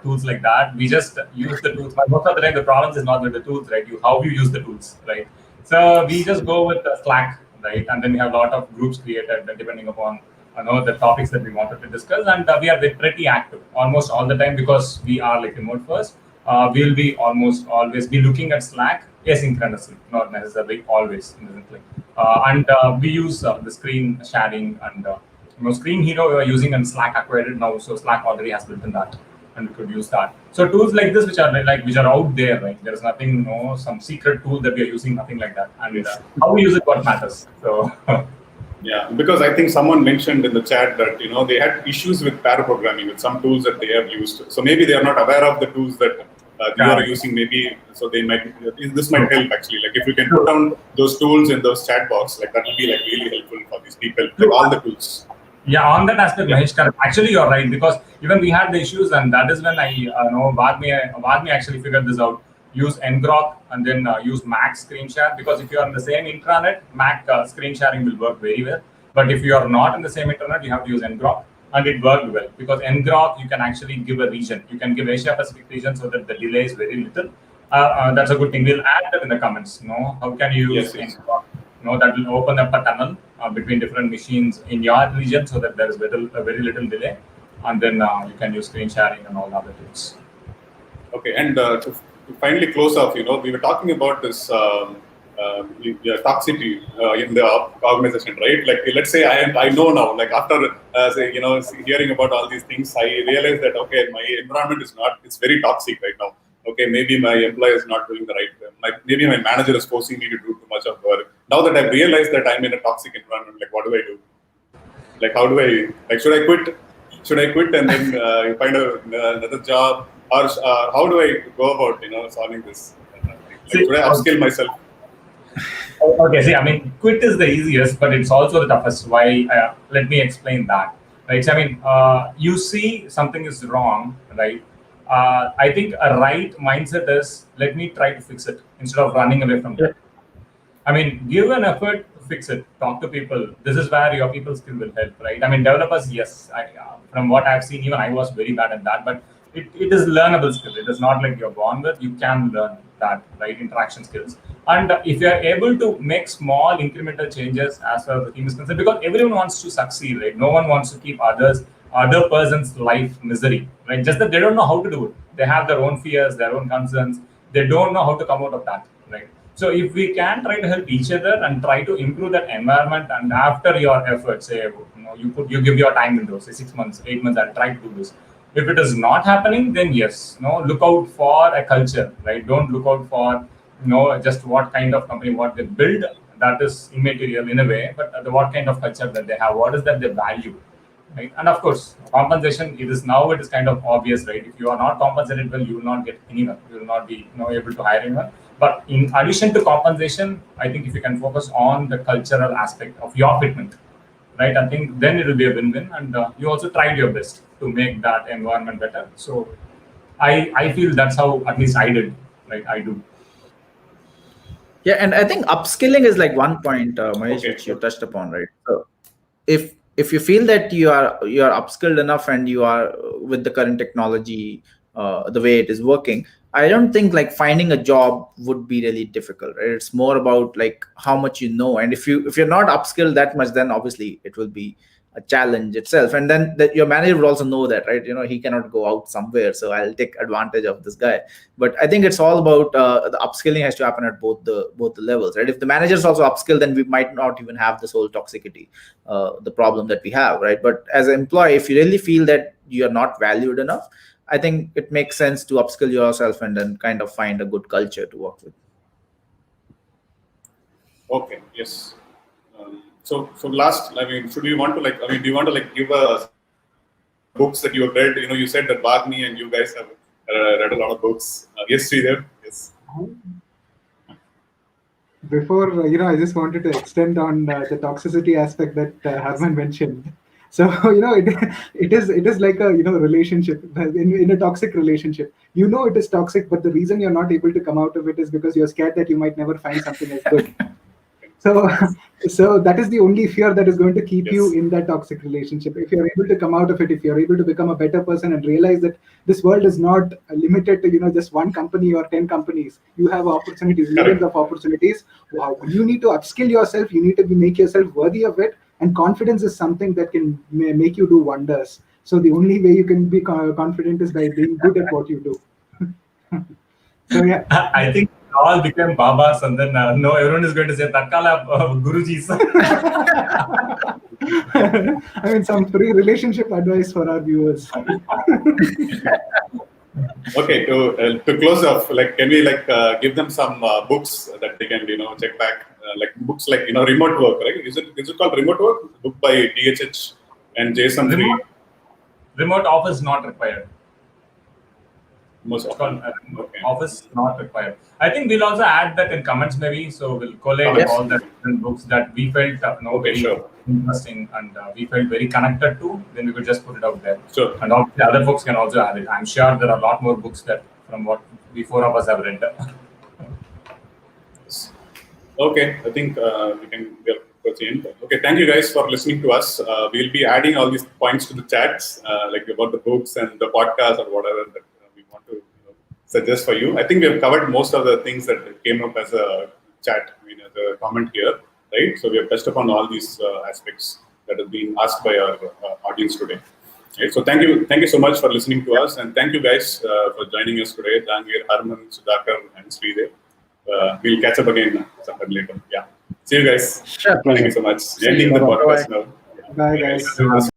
tools like that. We just use the tools. But most of the time, the problem is not with the tools, right? How you use the tools, right? So we just go with Slack, right? And then we have a lot of groups created depending upon the topics that we wanted to discuss, and we are pretty active almost all the time because we are like remote first. We'll be almost always be looking at Slack asynchronously, not necessarily always. And we use the screen sharing and Screen Hero we are using, and Slack acquired now, so Slack already has built in that, and we could use that. So tools like this, which are out there, right? There is nothing, some secret tool that we are using, nothing like that. And how we use it, what matters. So. Yeah, because I think someone mentioned in the chat that they had issues with pair programming with some tools that they have used. So maybe they are not aware of the tools that you are using. Maybe so they might. This might help actually. Like if you can put down those tools in those chat box, like that will be like really helpful for these people. Like all the tools. Yeah, on that aspect, Mahesh, actually you're right, because even we had the issues, and that is when Vadmi actually figured this out. Use ngrok and then use Mac screen share, because if you are in the same intranet, Mac screen sharing will work very well. But if you are not in the same internet, you have to use ngrok, and it worked well because ngrok you can actually give a region. You can give Asia Pacific region so that the delay is very little. That's a good thing. We'll add that in the comments. How can you use ngrok? That will open up a tunnel between different machines in your region so that there is very little delay, and then you can use screen sharing and all other tools. Okay, and to finally close off, we were talking about this toxicity in the organization, right? Like, let's say I know now, like after hearing about all these things, I realized that okay, my environment it's very toxic right now. Okay, maybe my employer is not doing the right. Maybe my manager is forcing me to do too much of work. Now that I've realized that I'm in a toxic environment, like what do I do? Like how do I? Like should I quit? Should I quit and then find another job? Or how do I go about solving this? Should I upskill myself? Okay, see, I mean, quit is the easiest, but it's also the toughest. Why? Let me explain that. Right. So, I mean, you see something is wrong, right? I think a right mindset is let me try to fix it instead of running away from that. I mean, give an effort to fix it. Talk to people. This is where your people skill will help, right? I mean, developers, yes. From what I've seen, even I was very bad at that, but it is learnable skill. It is not like you're born with. You can learn that, right? Interaction skills. And if you are able to make small incremental changes as far as the team is concerned, because everyone wants to succeed, right? No one wants to keep other person's life misery, right? Just that they don't know how to do it. They have their own fears, their own concerns. They don't know how to come out of that, right? So if we can try to help each other and try to improve that environment, and after your efforts, say, you give your time window, say 6 months, 8 months, I'll try to do this. If it is not happening, then yes, look out for a culture, right? Don't look out for just what kind of company, what they build. That is immaterial in a way, but what kind of culture that they have, what is that they value, right? And of course, compensation. It is kind of obvious, right? If you are not compensated well, you will not get anyone. You will not be able to hire anyone. But in addition to compensation, I think if you can focus on the cultural aspect of your fitment, right? I think then it will be a win-win, and you also tried your best to make that environment better. So I feel that's how at least I did, right? I do. Yeah, and I think upskilling is like one point, Mahesh, Okay. which you touched upon, right? So if you feel that you are upskilled enough and you are with the current technology, the way it is working, I don't think like finding a job would be really difficult, right? It's more about like how much you know, and if you're not upskilled that much, then obviously it will be a challenge itself, and then that your manager will also know that, right? He cannot go out somewhere, so I'll take advantage of this guy. But I think it's all about the upskilling has to happen at both the levels, right? If the managers also upskill, then we might not even have this whole toxicity, the problem that we have, right? But as an employee, if you really feel that you're not valued enough, I think it makes sense to upskill yourself and then kind of find a good culture to work with. Okay. Yes. So last, I mean, do you want to give us books that you have read? You said that Bagni and you guys have read a lot of books. Yes, Sridhar. Yes. Before, I just wanted to extend on the toxicity aspect that Harman mentioned. So, it is like a, relationship. In a toxic relationship, it is toxic, but the reason you're not able to come out of it is because you're scared that you might never find something as good. So, so that is the only fear that is going to keep you in that toxic relationship. If you're able to come out of it, if you're able to become a better person and realize that this world is not limited to just one company or 10 companies, you have opportunities, millions of opportunities. Wow, you need to upskill yourself. You need to make yourself worthy of it. And confidence is something that can make you do wonders. So the only way you can be confident is by being good at what you do. So yeah, I think all became Babas, and then no, everyone is going to say Takala Guruji's. I mean, some free relationship advice for our viewers. Okay, to close off, can we give them some books that they can check back, books remote work, right? Is it called remote work? Book by DHH and Jason Free. Remote office not required. Most often. Okay. Office not required. I think we'll also add that in comments maybe. So we'll collate all the different books that we felt very interesting and we felt very connected to. Then we could just put it out there. Sure. And all the other folks can also add it. I'm sure there are a lot more books that from what the four of us have read. Okay, I think we can get to the end. Okay, thank you guys for listening to us. We'll be adding all these points to the chats, about the books and the podcast or whatever that we want to suggest for you. I think we have covered most of the things that came up as a chat, as a comment here, right? So we have touched upon all these aspects that have been asked by our audience today. Right? So thank you so much for listening to us, and thank you guys for joining us today. Jangir, Harman, Sudhakar, and Sridhar. We'll catch up again sometime later. Yeah. See you guys. Sure. Thank you so much. Ending the podcast now. Bye, guys.